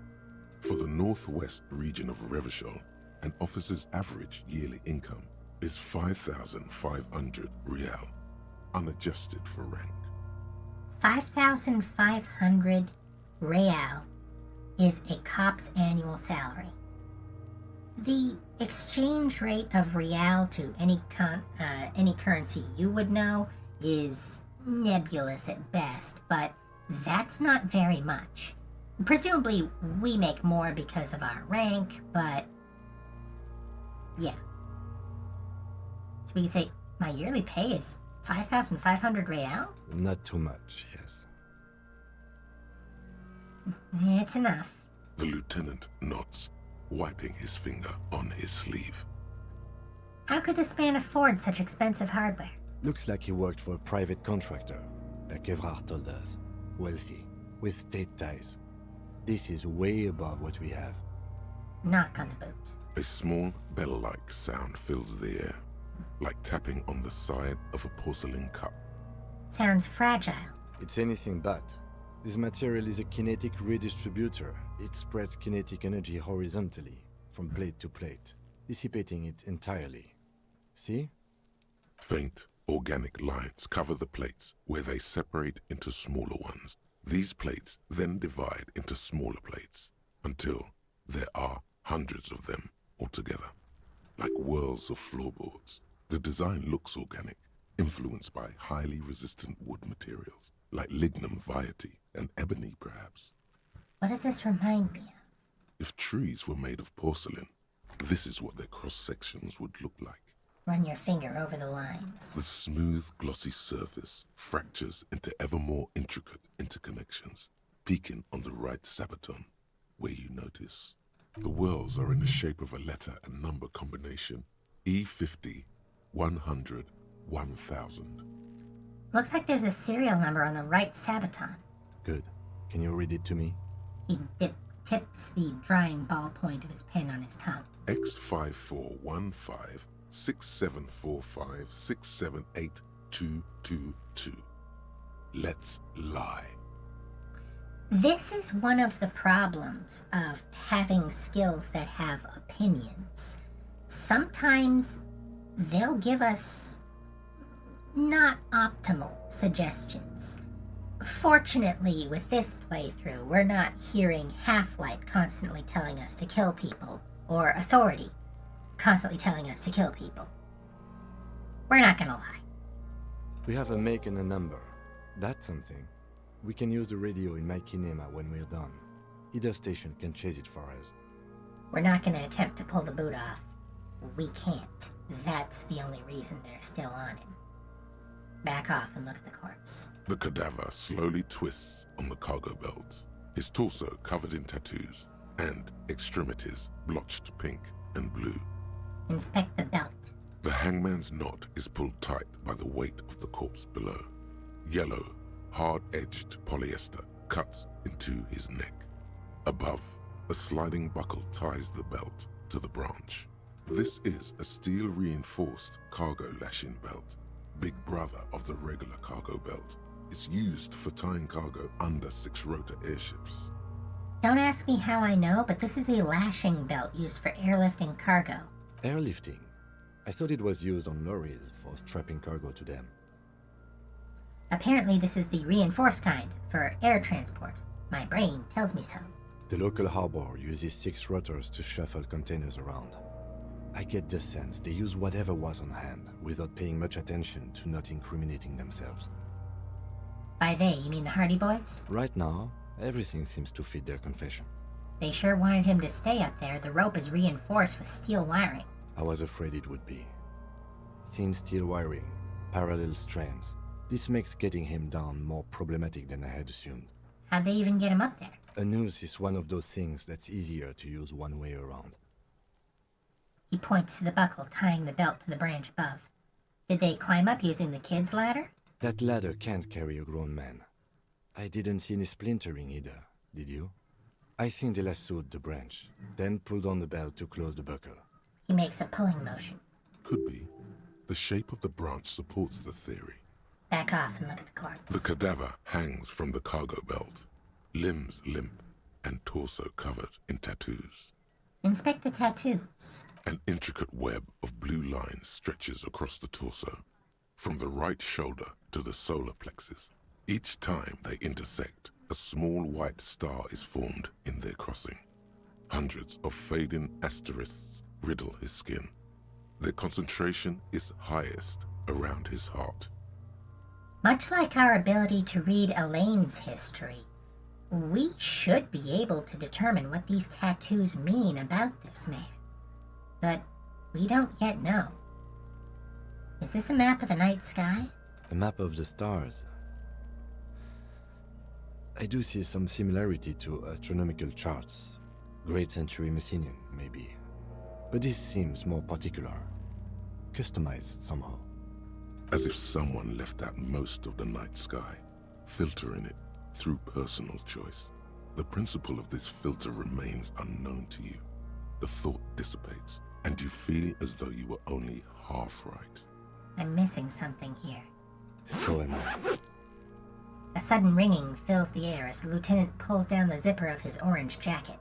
For the northwest region of Revachol, an officer's average yearly income is 5,500 real, unadjusted for rank.
5,500 real is a cop's annual salary. The exchange rate of real to any currency you would know is nebulous at best, but that's not very much. Presumably, we make more because of our rank, but yeah. So we could say my yearly pay is 5,500 real?
Not too much, yes.
It's enough.
The lieutenant nods, wiping his finger on his sleeve.
How could this man afford such expensive hardware?
Looks like he worked for a private contractor, like Evrard told us. Wealthy, with state ties. This is way above what we have.
Knock on the boot.
A small bell-like sound fills the air, like tapping on the side of a porcelain cup.
Sounds fragile.
It's anything but. This material is a kinetic redistributor. It spreads kinetic energy horizontally, from plate to plate, dissipating it entirely. See?
Faint, organic lines cover the plates where they separate into smaller ones. These plates then divide into smaller plates until there are hundreds of them altogether, like whirls of floorboards. The design looks organic, influenced by highly resistant wood materials, like lignum vitae and ebony perhaps.
What does this remind me of?
If trees were made of porcelain, this is what their cross-sections would look like.
Run your finger over the lines.
The smooth, glossy surface fractures into ever more intricate interconnections, peaking on the right sabaton, where you notice. The whirls are in the shape of a letter and number combination, E50, 100, 1000.
Looks like there's a serial number on the right sabaton.
Good. Can you read it to me?
He tips the drying ballpoint of his pen on his tongue.
X5415 6745 678222. Let's lie.
This is one of the problems of having skills that have opinions. Sometimes they'll give us not optimal suggestions. Fortunately, with this playthrough, we're not hearing Half-Light constantly telling us to kill people, or Authority constantly telling us to kill people. We're not gonna lie.
We have a make and a number. That's something. We can use the radio in my kinema when we're done. Either station can chase it for us.
We're not gonna attempt to pull the boot off. We can't. That's the only reason they're still on him. Back off and look at the corpse.
The cadaver slowly twists on the cargo belt, his torso covered in tattoos, and extremities blotched pink and blue.
Inspect the belt.
The hangman's knot is pulled tight by the weight of the corpse below. Yellow, hard-edged polyester cuts into his neck. Above, a sliding buckle ties the belt to the branch. This is a steel-reinforced cargo lashing belt, big brother of the regular cargo belt. It's used for tying cargo under 6-rotor airships.
Don't ask me how I know, but this is a lashing belt used for airlifting cargo.
Airlifting? I thought it was used on lorries for strapping cargo to them.
Apparently this is the reinforced kind, for air transport. My brain tells me so.
The local harbor uses 6 rotors to shuffle containers around. I get the sense they use whatever was on hand without paying much attention to not incriminating themselves.
By they, you mean the Hardy Boys?
Right now, everything seems to fit their confession.
They sure wanted him to stay up there. The rope is reinforced with steel wiring.
I was afraid it would be. Thin steel wiring, parallel strands. This makes getting him down more problematic than I had assumed.
How'd they even get him up there?
A noose is one of those things that's easier to use one way around.
He points to the buckle tying the belt to the branch above. Did they climb up using the kid's ladder?
That ladder can't carry a grown man. I didn't see any splintering either, did you? I think they lassoed the branch, then pulled on the belt to close the buckle.
He makes a pulling motion.
Could be. The shape of the branch supports the theory.
Back off and look at the corpse.
The cadaver hangs from the cargo belt, limbs limp and torso covered in tattoos.
Inspect the tattoos.
An intricate web of blue lines stretches across the torso, from the right shoulder to the solar plexus. Each time they intersect, a small white star is formed in their crossing. Hundreds of fading asterisks riddle his skin. Their concentration is highest around his heart.
Much like our ability to read Elaine's history, we should be able to determine what these tattoos mean about this man. But we don't yet know. Is this a map of the night sky?
A map of the stars. I do see some similarity to astronomical charts. Great Century Messinian, maybe. But this seems more particular. Customized somehow.
As if someone left out most of the night sky, filtering it through personal choice. The principle of this filter remains unknown to you. The thought dissipates, and you feel as though you were only half right.
I'm missing something here.
So am I.
A sudden ringing fills the air as the lieutenant pulls down the zipper of his orange jacket.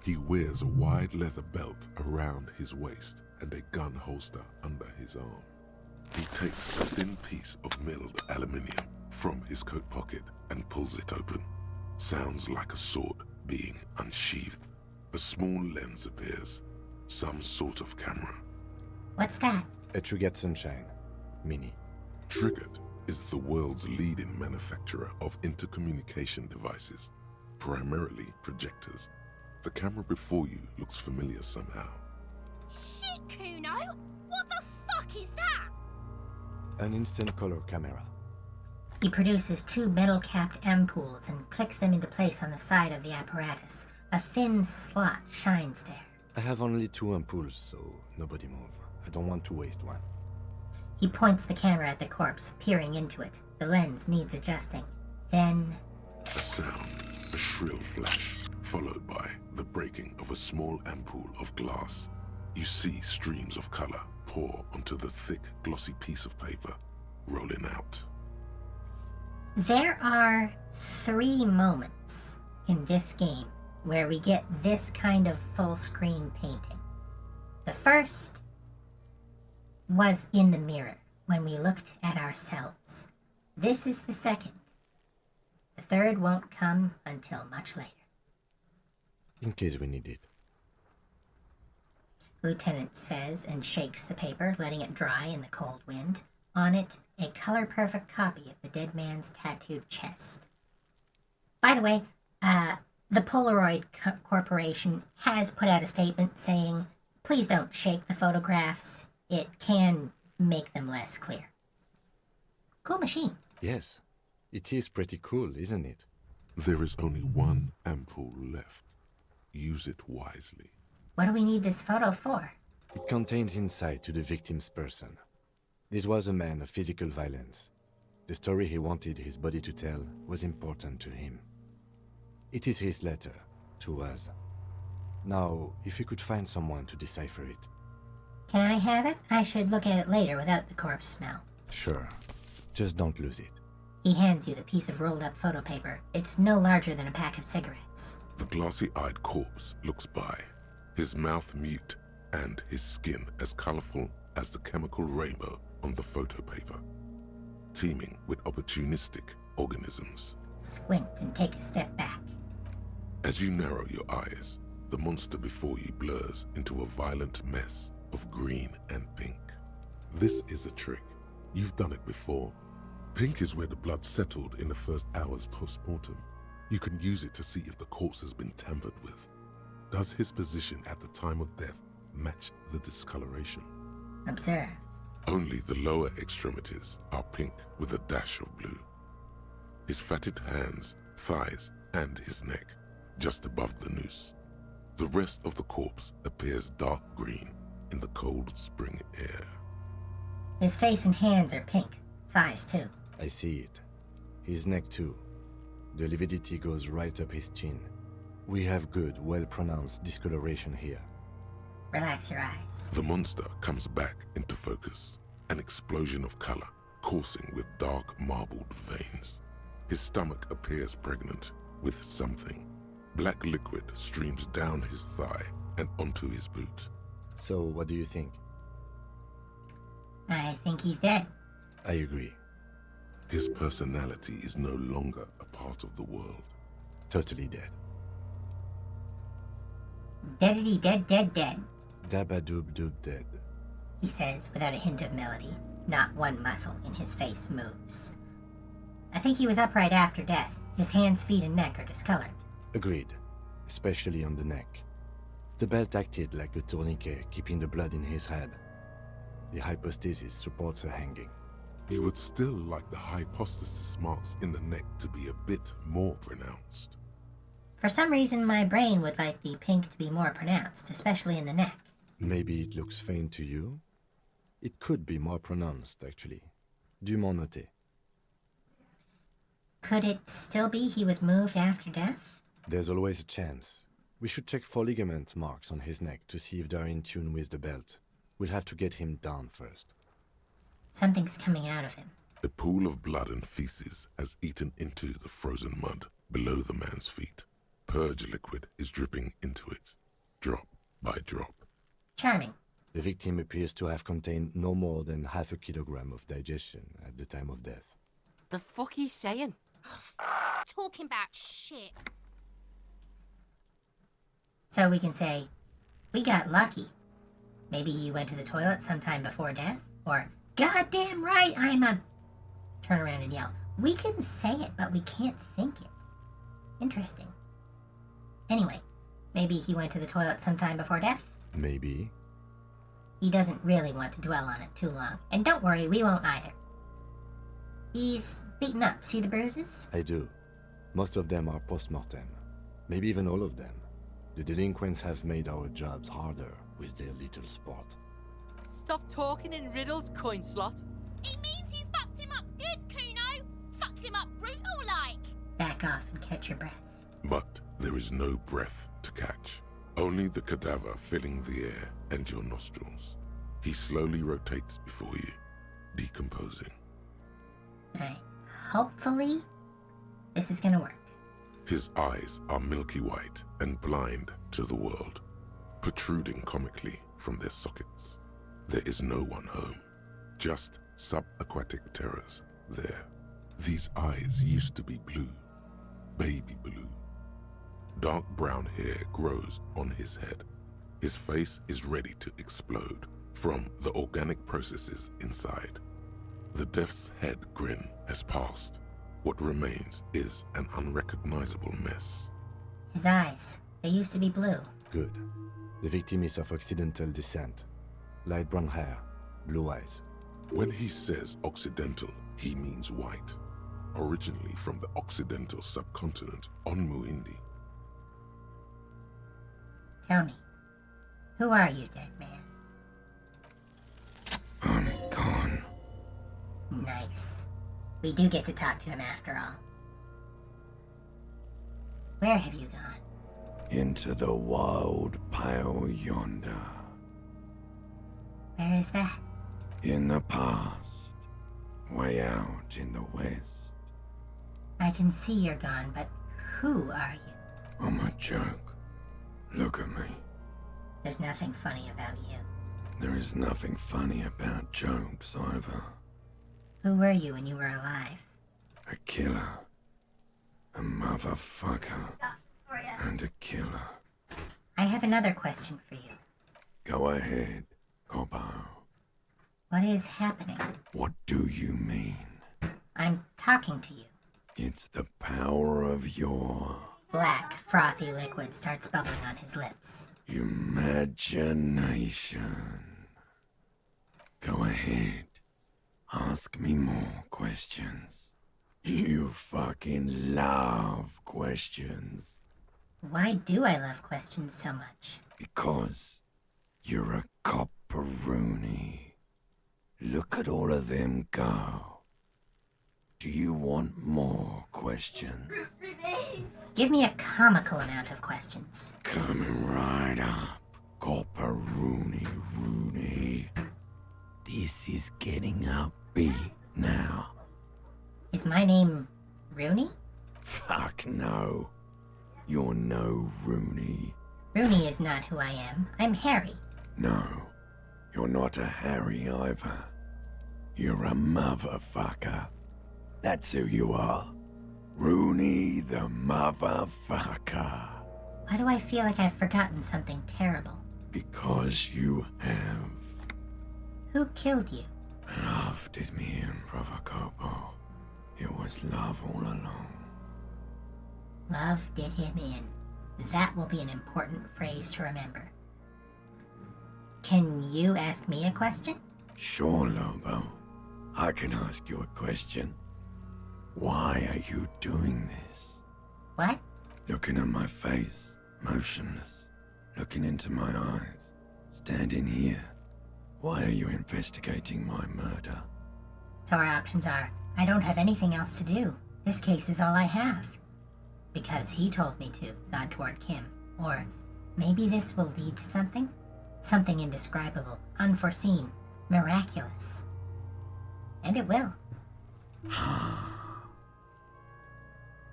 He wears a wide leather belt around his waist and a gun holster under his arm. He takes a thin piece of milled aluminium from his coat pocket and pulls it open. Sounds like a sword being unsheathed. A small lens appears. Some sort of camera.
What's that?
A Trigger Sunshine. Mini.
Triggered is the world's leading manufacturer of intercommunication devices, primarily projectors. The camera before you looks familiar somehow.
Shit, Kuno! What the fuck is that?
An instant color camera.
He produces two metal-capped ampoules and clicks them into place on the side of the apparatus. A thin slot shines there.
I have only 2 ampoules, so nobody move. I don't want to waste one.
He points the camera at the corpse, peering into it. The lens needs adjusting. Then...
A sound, a shrill flash, followed by the breaking of a small ampoule of glass. You see streams of color pour onto the thick, glossy piece of paper, rolling out.
There are 3 moments in this game where we get this kind of full-screen painting. The first was in the mirror, when we looked at ourselves. This is the second. The third won't come until much later.
In case we need it.
Lieutenant says and shakes the paper, letting it dry in the cold wind. On it, a color-perfect copy of the dead man's tattooed chest. By the way, the Polaroid Corporation has put out a statement saying, please don't shake the photographs. It can make them less clear. Cool machine.
Yes. It is pretty cool, isn't it?
There is only one ampoule left. Use it wisely.
What do we need this photo for?
It contains insight to the victim's person. This was a man of physical violence. The story he wanted his body to tell was important to him. It is his letter to us. Now, if you could find someone to decipher it.
Can I have it? I should look at it later without the corpse smell.
Sure. Just don't lose it.
He hands you the piece of rolled up photo paper. It's no larger than a pack of cigarettes.
The glossy-eyed corpse looks by, his mouth mute and his skin as colorful as the chemical rainbow on the photo paper, teeming with opportunistic organisms.
Squint and take a step back.
As you narrow your eyes, the monster before you blurs into a violent mess of green and pink. This is a trick. You've done it before. Pink is where the blood settled in the first hours post-mortem. You can use it to see if the corpse has been tampered with. Does his position at the time of death match the discoloration?
Observe.
Only the lower extremities are pink with a dash of blue. His fatted hands, thighs, and his neck, just above the noose. The rest of the corpse appears dark green in the cold spring air.
His face and hands are pink. Thighs, too.
I see it. His neck too. The lividity goes right up his chin. We have good, well-pronounced discoloration here.
Relax your eyes.
The monster comes back into focus, an explosion of color, coursing with dark marbled veins. His stomach appears pregnant with something. Black liquid streams down his thigh and onto his boot.
So, what do you think?
I think he's dead.
I agree.
His personality is no longer a part of the world.
Totally dead.
Deadity dead, dead, dead.
Dabadoob-doob dead.
He says without a hint of melody. Not one muscle in his face moves. I think he was upright after death. His hands, feet, and neck are discolored.
Agreed. Especially on the neck. The belt acted like a tourniquet, keeping the blood in his head. The hypostasis supports her hanging.
You would still like the hypostasis marks in the neck to be a bit more pronounced.
For some reason, my brain would like the pink to be more pronounced, especially in the neck.
Maybe it looks faint to you? It could be more pronounced, actually. Dumont noté.
Could it still be he was moved after death?
There's always a chance. We should check for ligament marks on his neck to see if they're in tune with the belt. We'll have to get him down first.
Something's coming out of him.
A pool of blood and feces has eaten into the frozen mud below the man's feet. Purge liquid is dripping into it, drop by drop.
Charming.
The victim appears to have contained no more than half a kilogram of digestion at the time of death.
The fuck he's saying?
Talking about shit.
So we can say, we got lucky. Maybe he went to the toilet sometime before death, or, goddamn right, I'm a... Turn around and yell. We can say it, but we can't think it. Interesting. Anyway, maybe he went to the toilet sometime before death?
Maybe.
He doesn't really want to dwell on it too long. And don't worry, we won't either. He's beaten up. See the bruises?
I do. Most of them are post-mortem. Maybe even all of them. The delinquents have made our jobs harder with their little sport.
Stop talking in riddles, coin slot.
It means you fucked him up good, Kuno. Fucked him up brutal like.
Back off and catch your breath.
But there is no breath to catch. Only the cadaver filling the air and your nostrils. He slowly rotates before you, decomposing.
Alright. Hopefully, this is gonna work.
His eyes are milky white and blind to the world, protruding comically from their sockets. There is no one home, just subaquatic terrors there. These eyes used to be blue, baby blue. Dark brown hair grows on his head. His face is ready to explode from the organic processes inside. The death's head grin has passed. What remains is an unrecognizable mess.
His eyes, they used to be blue.
Good. The victim is of Occidental descent. Light brown hair, blue eyes.
When he says Occidental, he means white. Originally from the Occidental subcontinent on Muindi.
Tell me, who are you, dead man?
I'm gone.
Nice. We do get to talk to him after all. Where have you gone?
Into the wild pale yonder.
Where is that?
In the past. Way out in the west.
I can see you're gone, but who are you?
I'm a joke. Look at me.
There's nothing funny about you.
There is nothing funny about jokes either.
Who were you when you were alive?
A killer. A motherfucker. And a killer.
I have another question for you.
Go ahead. Corpo.
What is happening?
What do you mean?
I'm talking to you.
It's the power of your
Black, frothy liquid starts bubbling on his lips.
imagination. Go ahead. Ask me more questions. You fucking love questions.
Why do I love questions so much?
Because you're a copperoonie. Look at all of them go. Do you want more questions?
Give me a comical amount of questions.
Coming right up, copperoonie Rooney. This is getting upbeat now.
Is my name Rooney?
Fuck no. You're no Rooney.
Rooney is not who I am. I'm Harry.
No, you're not a Harry either. You're a motherfucker. That's who you are. Rooney the motherfucker.
Why do I feel like I've forgotten something terrible?
Because you have.
Who killed you?
Love did me in, Provocopo. It was love all along.
Love did him in. That will be an important phrase to remember. Can you ask me a question?
Sure, Lobo. I can ask you a question. Why are you doing this?
What?
Looking at my face, motionless, looking into my eyes, standing here. Why are you investigating my murder?
So our options are, I don't have anything else to do. This case is all I have. Because he told me to, nod toward Kim. Or maybe this will lead to something? Something indescribable, unforeseen, miraculous. And it will.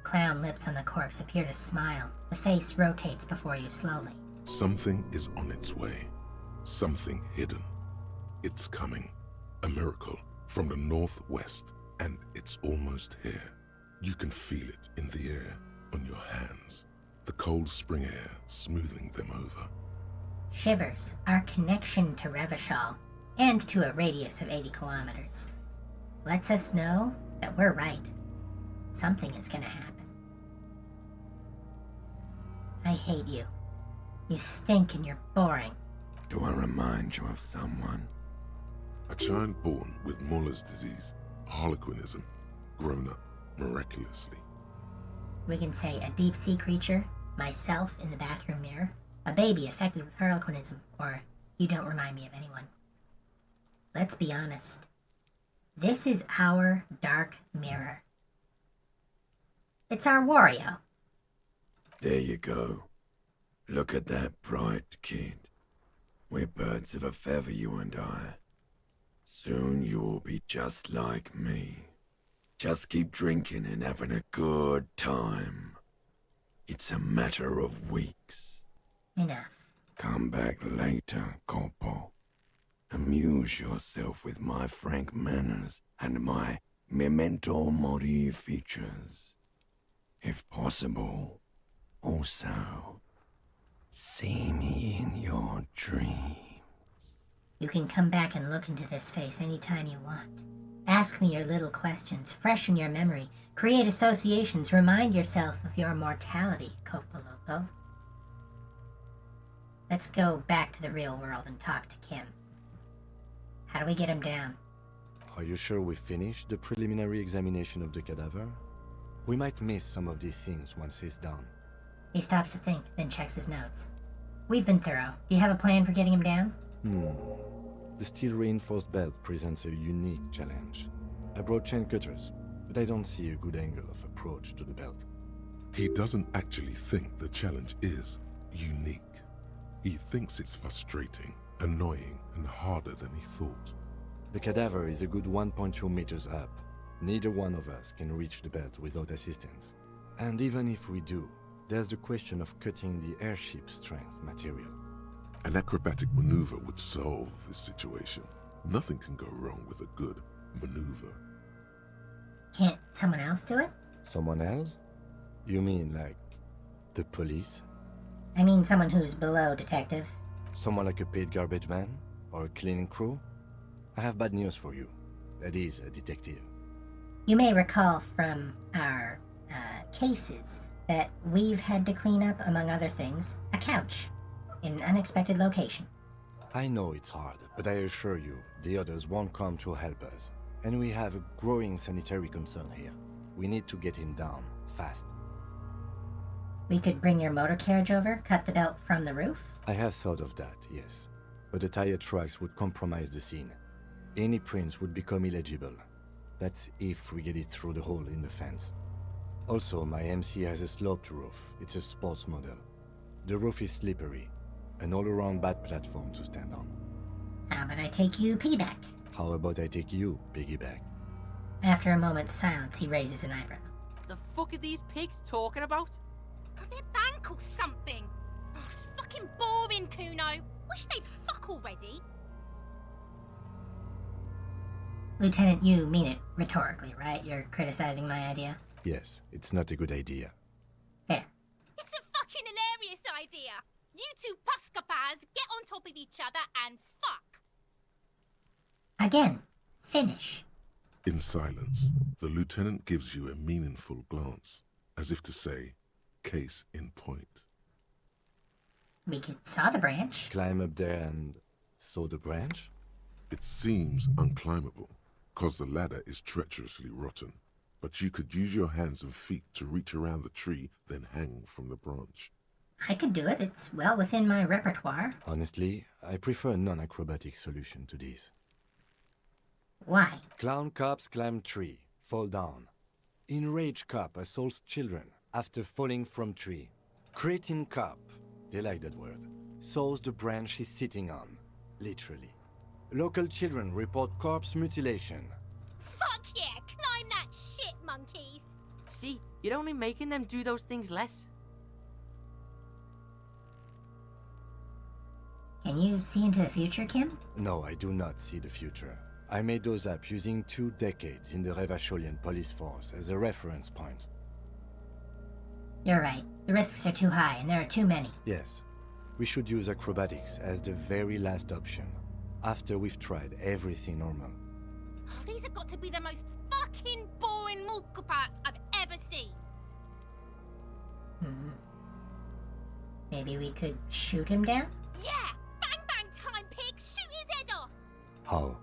Clown lips on the corpse appear to smile. The face rotates before you slowly.
Something is on its way. Something hidden. It's coming. A miracle from the northwest, and it's almost here. You can feel it in the air, on your hands. The cold spring air smoothing them over.
Shivers, our connection to Revachol, and to a radius of 80 kilometers, lets us know that we're right. Something is gonna happen. I hate you. You stink and you're boring.
Do I remind you of someone?
A child born with Muller's disease, harlequinism, grown up miraculously.
We can say a deep-sea creature, myself in the bathroom mirror, a baby affected with harlequinism, or you don't remind me of anyone. Let's be honest. This is our dark mirror. It's our Wario.
There you go. Look at that bright kid. We're birds of a feather, you and I. Soon you will be just like me. Just keep drinking and having a good time. It's a matter of weeks.
Enough.
Come back later, Corpo. Amuse yourself with my frank manners and my memento mori features. If possible, also, see me in your dreams.
You can come back and look into this face anytime you want. Ask me your little questions, freshen your memory, create associations, remind yourself of your mortality, Copoloco. Let's go back to the real world and talk to Kim. How do we get him down?
Are you sure we finished the preliminary examination of the cadaver? We might miss some of these things once he's done.
He stops to think, then checks his notes. We've been thorough. Do you have a plan for getting him down?
The steel-reinforced belt presents a unique challenge. I brought chain cutters, but I don't see a good angle of approach to the belt.
He doesn't actually think the challenge is unique. He thinks it's frustrating, annoying, and harder than he thought.
The cadaver is a good 1.2 meters up. Neither one of us can reach the belt without assistance. And even if we do, there's the question of cutting the airship strength material.
An acrobatic maneuver would solve this situation. Nothing can go wrong with a good maneuver.
Can't someone else do it?
Someone else? You mean like the police?
I mean someone who's below detective.
Someone like a paid garbage man? Or a cleaning crew? I have bad news for you. That is a detective.
You may recall from our cases that we've had to clean up, among other things, a couch in an unexpected location.
I know it's hard, but I assure you, the others won't come to help us. And we have a growing sanitary concern here. We need to get him down, fast.
We could bring your motor carriage over, cut the belt from the roof?
I have thought of that, yes. But the tire tracks would compromise the scene. Any prints would become illegible. That's if we get it through the hole in the fence. Also, my MC has a sloped roof. It's a sports model. The roof is slippery. An all-around bad platform to stand on.
How about I take you piggyback?
How about I take you piggyback?
After a moment's silence, he raises an eyebrow.
The fuck are these pigs talking about?
Are they bank or something? Oh, it's fucking boring, Kuno. Wish they'd fuck already.
Lieutenant, you mean it rhetorically, right? You're criticizing my idea?
Yes, it's not a good idea.
Fair.
It's a fucking hilarious idea. You two puscapars get on top of each other and fuck.
Again, finish.
In silence, the lieutenant gives you a meaningful glance, as if to say, case in point.
We could saw the branch.
Climb up there and saw the branch?
It seems unclimbable, cause the ladder is treacherously rotten, but you could use your hands and feet to reach around the tree, then hang from the branch.
I could do it. It's well within my repertoire.
Honestly, I prefer a non-acrobatic solution to this.
Why?
Clown cops climb tree, fall down. Enraged cop assaults children after falling from tree. Cretin cop, they like that word, saws the branch he's sitting on, literally. Local children report corpse mutilation.
Fuck yeah, climb that shit, monkeys.
See, you're only making them do those things less.
Can you see into the future, Kim?
No, I do not see the future. I made those up using 2 decades in the Revacholian police force as a reference point.
You're right. The risks are too high, and there are too many.
Yes. We should use acrobatics as the very last option, after we've tried everything normal.
Oh, these have got to be the most fucking boring mulka parts I've ever seen.
Maybe we could shoot him down?
Yeah! Bang bang time, pig! Shoot his head off!
How?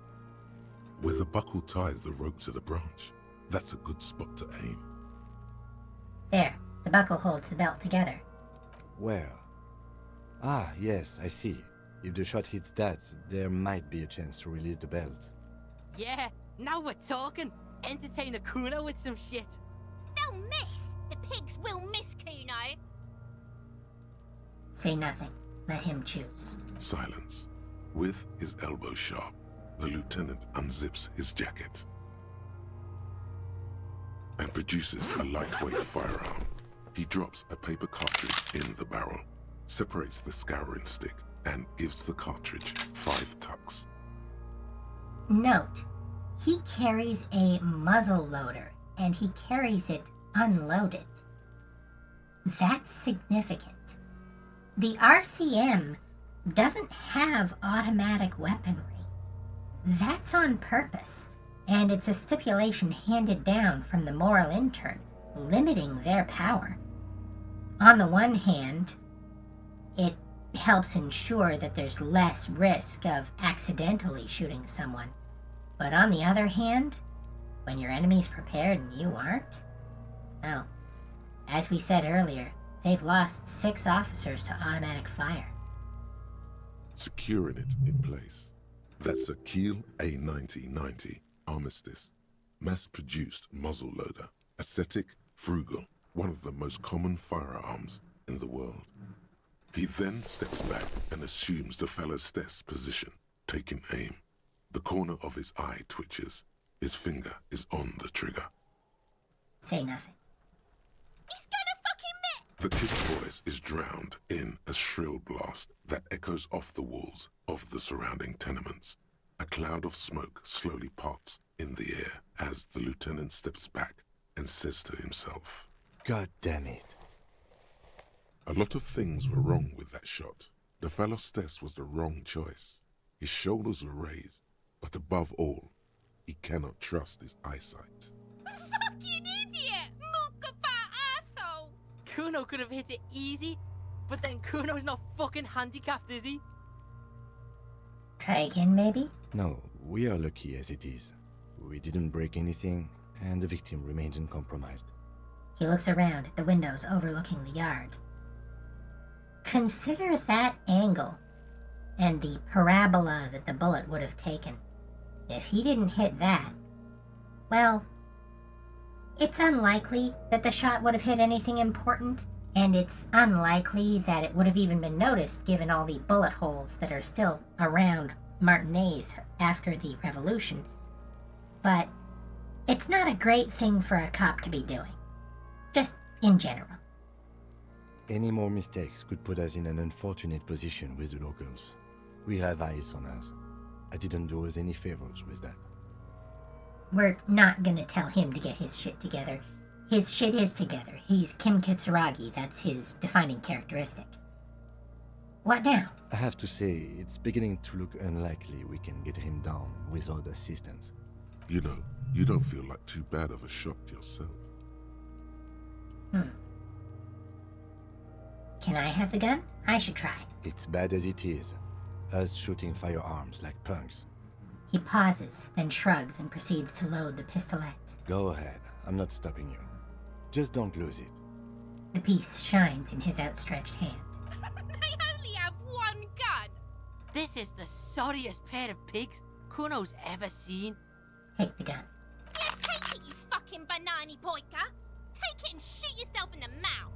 Where the buckle ties the rope to the branch, that's a good spot to aim.
There. The buckle holds the belt together.
Where? Ah, yes, I see. If the shot hits that, there might be a chance to release the belt.
Yeah, now we're talking. Entertain a Kuno with some shit.
They'll miss! The pigs will miss Kuno!
Say nothing. Let him choose.
Silence. With his elbow sharp, the lieutenant unzips his jacket and produces a lightweight firearm. He drops a paper cartridge in the barrel, separates the scouring stick, and gives the cartridge 5 tucks.
Note, he carries a muzzle loader, and he carries it unloaded. That's significant. The RCM doesn't have automatic weaponry. That's on purpose, and it's a stipulation handed down from the moral intern, limiting their power. On the one hand, it helps ensure that there's less risk of accidentally shooting someone. But on the other hand, when your enemy's prepared and you aren't, well, as we said earlier, they've lost 6 officers to automatic fire.
Securing it in place. That's a Kiel A9090 Armistice, mass-produced muzzleloader, ascetic, frugal, one of the most common firearms in the world. He then steps back and assumes the fellow's desk position, taking aim. The corner of his eye twitches. His finger is on the trigger.
Say nothing.
He's gonna fucking miss!
The kid's voice is drowned in a shrill blast that echoes off the walls of the surrounding tenements. A cloud of smoke slowly parts in the air as the lieutenant steps back and says to himself,
God damn it.
a lot of things were wrong with that shot. The fellow's test was the wrong choice. His shoulders are raised, but above all, he cannot trust his eyesight.
Fucking idiot! Mukabat asshole!
Kuno could have hit it easy, but then Kuno's not fucking handicapped, is he?
Try again, maybe?
No, we are lucky as it is. We didn't break anything, and the victim remains uncompromised.
He looks around at the windows overlooking the yard. Consider that angle and the parabola that the bullet would have taken. If he didn't hit that, well, it's unlikely that the shot would have hit anything important, and it's unlikely that it would have even been noticed given all the bullet holes that are still around Martinez after the revolution. But it's not a great thing for a cop to be doing, just in general.
Any more mistakes could put us in an unfortunate position with the locals. We have eyes on us. I didn't do us any favors with that.
We're not gonna tell him to get his shit together. His shit is together. He's Kim Kitsuragi. That's his defining characteristic. What now?
I have to say, it's beginning to look unlikely we can get him down without assistance.
You know, you don't feel like too bad of a shot yourself.
Can I have the gun? I should try.
It's bad as it is. Us shooting firearms like punks.
He pauses, then shrugs and proceeds to load the pistolet.
Go ahead. I'm not stopping you. Just don't lose it.
The piece shines in his outstretched hand.
They only have one gun!
This is the sorriest pair of pigs Kuno's ever seen.
Take the gun.
Yeah, take it, you fucking banani poika! Take it and shoot yourself in the mouth!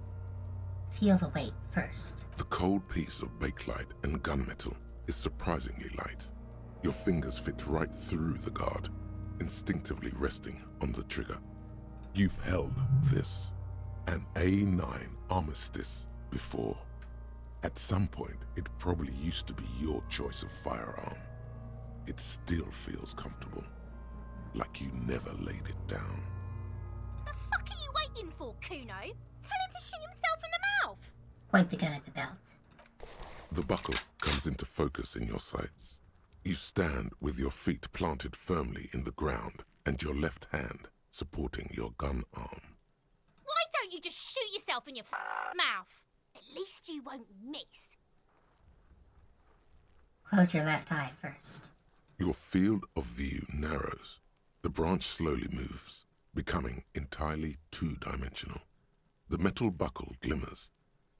Feel the weight first.
The cold piece of bakelite and gunmetal is surprisingly light. Your fingers fit right through the guard, instinctively resting on the trigger. You've held this, an A9 Armistice, before. At some point, it probably used to be your choice of firearm. It still feels comfortable, like you never laid it down.
The fuck are you waiting for, Kuno? Tell him to shoot himself in the mouth!
Point the gun at the belt.
The buckle comes into focus in your sights. You stand with your feet planted firmly in the ground and your left hand supporting your gun arm.
Why don't you just shoot yourself in your mouth? At least you won't miss.
Close your left eye first.
Your field of view narrows. The branch slowly moves, becoming entirely two-dimensional. The metal buckle glimmers,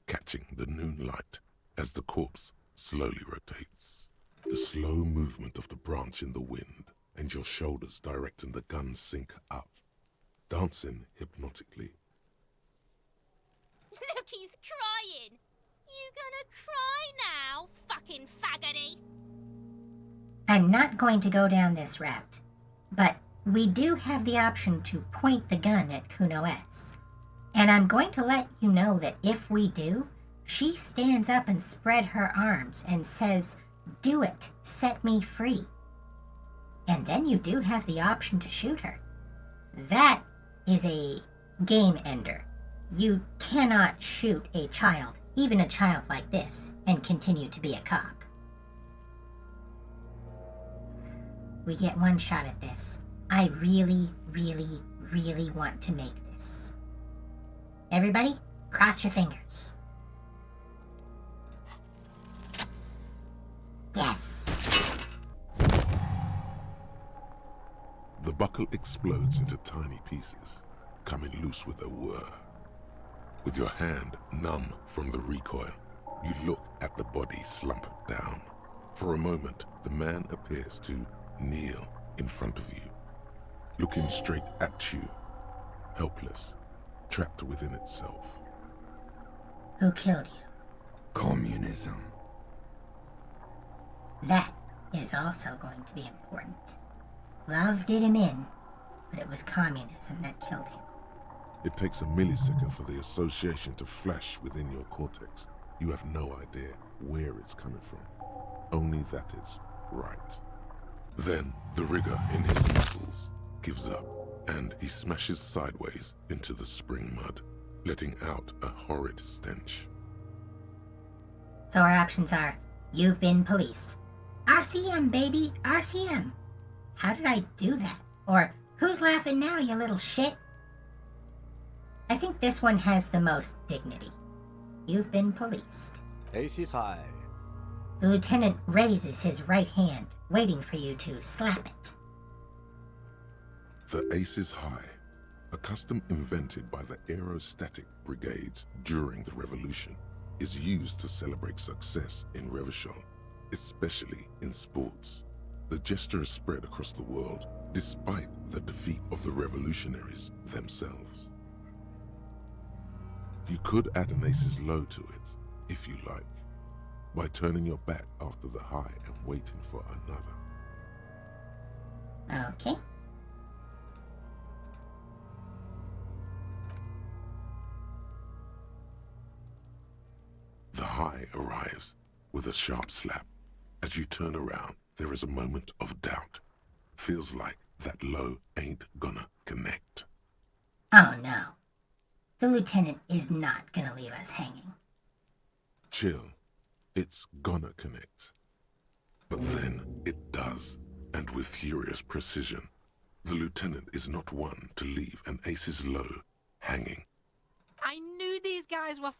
catching the noon light as the corpse slowly rotates. The slow movement of the branch in the wind and your shoulders directing the gun sync up, dancing hypnotically.
Look, he's crying! You gonna cry now, fucking faggoty?
I'm not going to go down this route, but we do have the option to point the gun at Kuno S. And I'm going to let you know that if we do, she stands up and spread her arms and says, "Do it, set me free." And then you do have the option to shoot her. That is a game ender. You cannot shoot a child, even a child like this, and continue to be a cop. We get one shot at this. I really, really, really want to make this. Everybody, cross your fingers. Yes.
The buckle explodes into tiny pieces, coming loose with a whir. With your hand numb from the recoil, you look at the body slumped down. For a moment, the man appears to kneel in front of you, looking straight at you, helpless, trapped within itself.
Who killed you?
Communism.
That is also going to be important. Love did him in, but it was communism that killed him.
It takes a millisecond for the association to flash within your cortex. You have no idea where it's coming from, only that it's right. Then the rigor in his muscles gives up, and he smashes sideways into the spring mud, letting out a horrid stench.
So our options are, you've been policed. RCM, baby, RCM. How did I do that? Or, who's laughing now, you little shit? I think this one has the most dignity. You've been policed.
Aces high.
The lieutenant raises his right hand, waiting for you to slap it.
The ace is high, a custom invented by the aerostatic brigades during the revolution, is used to celebrate success in Revachol, especially in sports. The gesture is spread across the world, despite the defeat of the revolutionaries themselves. You could add an ace's low to it, if you like, by turning your back after the high and waiting for another.
Okay.
The high arrives with a sharp slap. As you turn around, there is a moment of doubt. Feels like that low ain't gonna connect.
Oh no. The lieutenant is not gonna leave us hanging.
Chill. It's gonna connect. But then it does, and with furious precision. The lieutenant is not one to leave an ace's low hanging.
I knew these guys were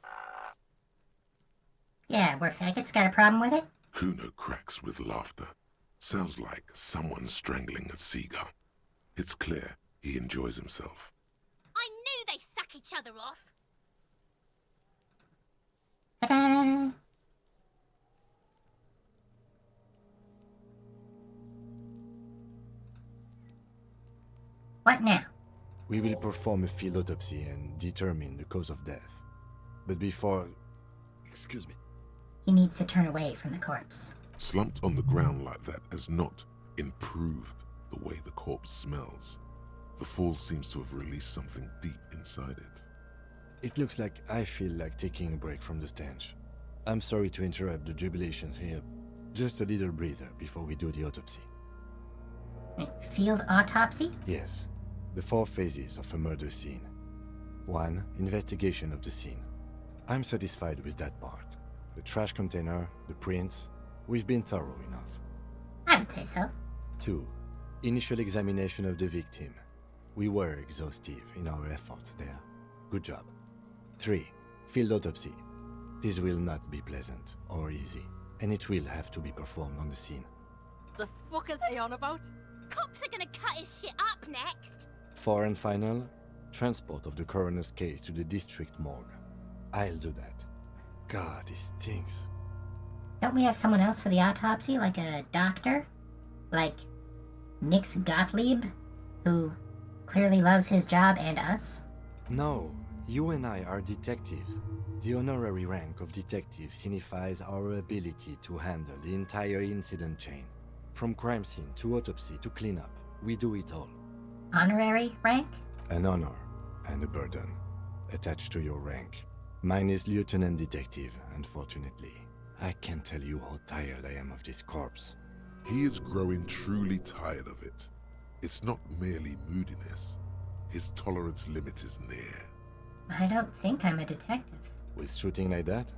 Yeah, we're faggots. Got a problem with it?
Kuno cracks with laughter. Sounds like someone strangling a seagull. It's clear he enjoys himself.
I knew they suck each other off.
Ta-da! What now?
We will perform a field autopsy and determine the cause of death. But before... Excuse me.
He needs to turn away from the corpse.
Slumped on the ground like that has not improved the way the corpse smells. The fall seems to have released something deep inside it.
It looks like I feel like taking a break from the stench. I'm sorry to interrupt the jubilations here. Just a little breather before we do the autopsy.
Field autopsy?
Yes. The 4 phases of a murder scene. 1. Investigation of the scene. I'm satisfied with that part. The trash container, the prints, we've been thorough enough.
I would say so.
2. Initial examination of the victim. We were exhaustive in our efforts there. Good job. 3. Field autopsy. This will not be pleasant or easy, and it will have to be performed on the scene.
The fuck are they on about?
Cops are gonna cut his shit up next.
4 and final, transport of the coroner's case to the district morgue. I'll do that. God, this stinks.
Don't we have someone else for the autopsy, like a doctor? Like Nix Gottlieb, who clearly loves his job and us?
No, you and I are detectives. The honorary rank of detective signifies our ability to handle the entire incident chain. From crime scene to autopsy to cleanup, we do it all.
Honorary rank?
An honor and a burden attached to your rank. Mine is Lieutenant Detective, unfortunately. I can't tell you how tired I am of this corpse.
He is growing truly tired of it. It's not merely moodiness. His tolerance limit is near.
I don't think I'm a detective.
With shooting like that?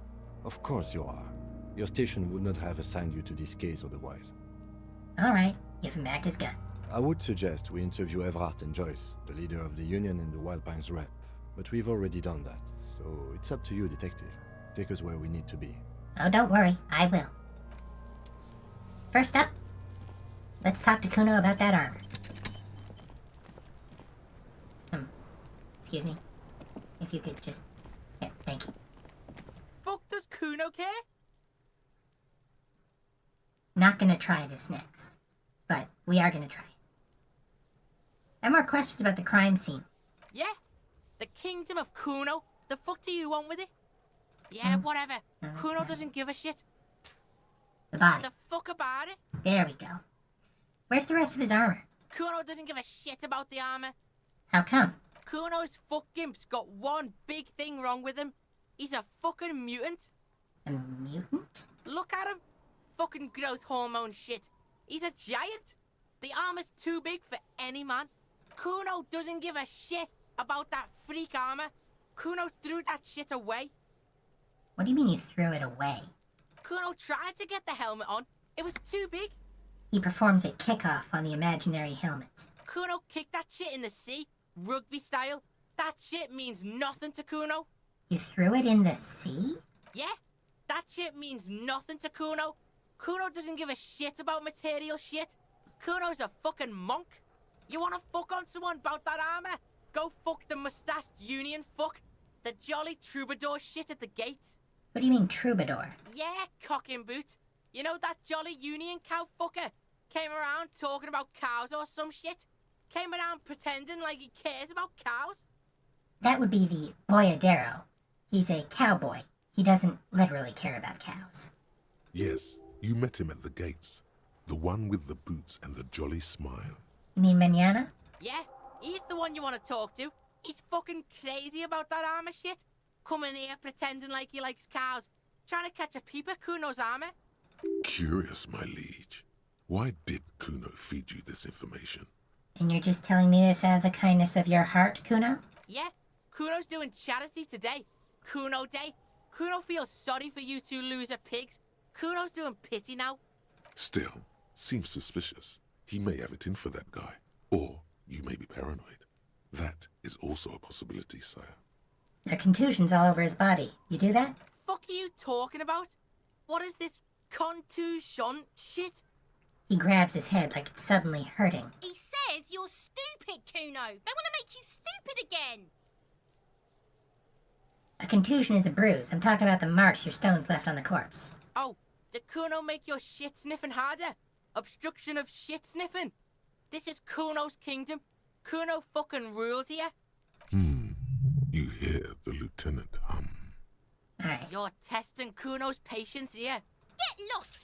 Of course you are. Your station would not have assigned you to this case otherwise.
Alright, give him back his gun.
I would suggest we interview Everhart and Joyce, the leader of the Union and the Wild Pines rep. But we've already done that, so it's up to you, Detective. Take us where we need to be.
Oh, don't worry, I will. First up, let's talk to Kuno about that armor. Excuse me. If you could just... Yeah, thank you.
Fuck does Kuno care?
Not gonna try this next. But we are gonna try it. I have more questions about the crime scene.
Yeah? The kingdom of Kuno? The fuck do you want with it? Yeah, whatever. Kuno doesn't give a shit.
The body.
The fuck about it?
There we go. Where's the rest of his armor?
Kuno doesn't give a shit about the armor.
How come?
Kuno's fuck gimp's got one big thing wrong with him. He's a fucking mutant.
A mutant?
Look at him. Fucking growth hormone shit. He's a giant. The armor's too big for any man. Kuno doesn't give a shit about that freak armor. Kuno threw that shit away.
What do you mean you threw it away?
Kuno tried to get the helmet on. It was too big.
He performs a kickoff on the imaginary helmet.
Kuno kicked that shit in the sea, rugby style. That shit means nothing to Kuno.
You threw it in the sea?
Yeah, that shit means nothing to Kuno. Kuno doesn't give a shit about material shit. Kuno's a fucking monk. You wanna fuck on someone about that armor? Go fuck the mustached union fuck. The jolly troubadour shit at the gate.
What do you mean, troubadour?
Yeah, cock and boot. You know that jolly union cow fucker? Came around talking about cows or some shit? Came around pretending like he cares about cows?
That would be the boyadero. He's a cowboy. He doesn't literally care about cows.
Yes, you met him at the gates. The one with the boots and the jolly smile.
You mean Mañana?
Yeah, he's the one you want to talk to. He's fucking crazy about that armor shit. Coming here pretending like he likes cows. Trying to catch a peep at Kuno's armor.
Curious, my liege. Why did Kuno feed you this information?
And you're just telling me this out of the kindness of your heart, Kuno?
Yeah, Kuno's doing charity today. Kuno Day. Kuno feels sorry for you two loser pigs. Kuno's doing pity now.
Still, seems suspicious. He may have it in for that guy. Or you may be paranoid. That is also a possibility, sire.
There are contusions all over his body. You do that?
Fuck are you talking about? What is this contusion shit?
He grabs his head like it's suddenly hurting.
He says you're stupid, Kuno. They want to make you stupid again.
A contusion is a bruise. I'm talking about the marks your stones left on the corpse.
Oh, did Kuno make your shit sniffing harder? Obstruction of shit sniffing? This is Kuno's kingdom. Kuno fucking rules here.
You hear the lieutenant hum.
Alright.
You're testing Kuno's patience here.
Get lost.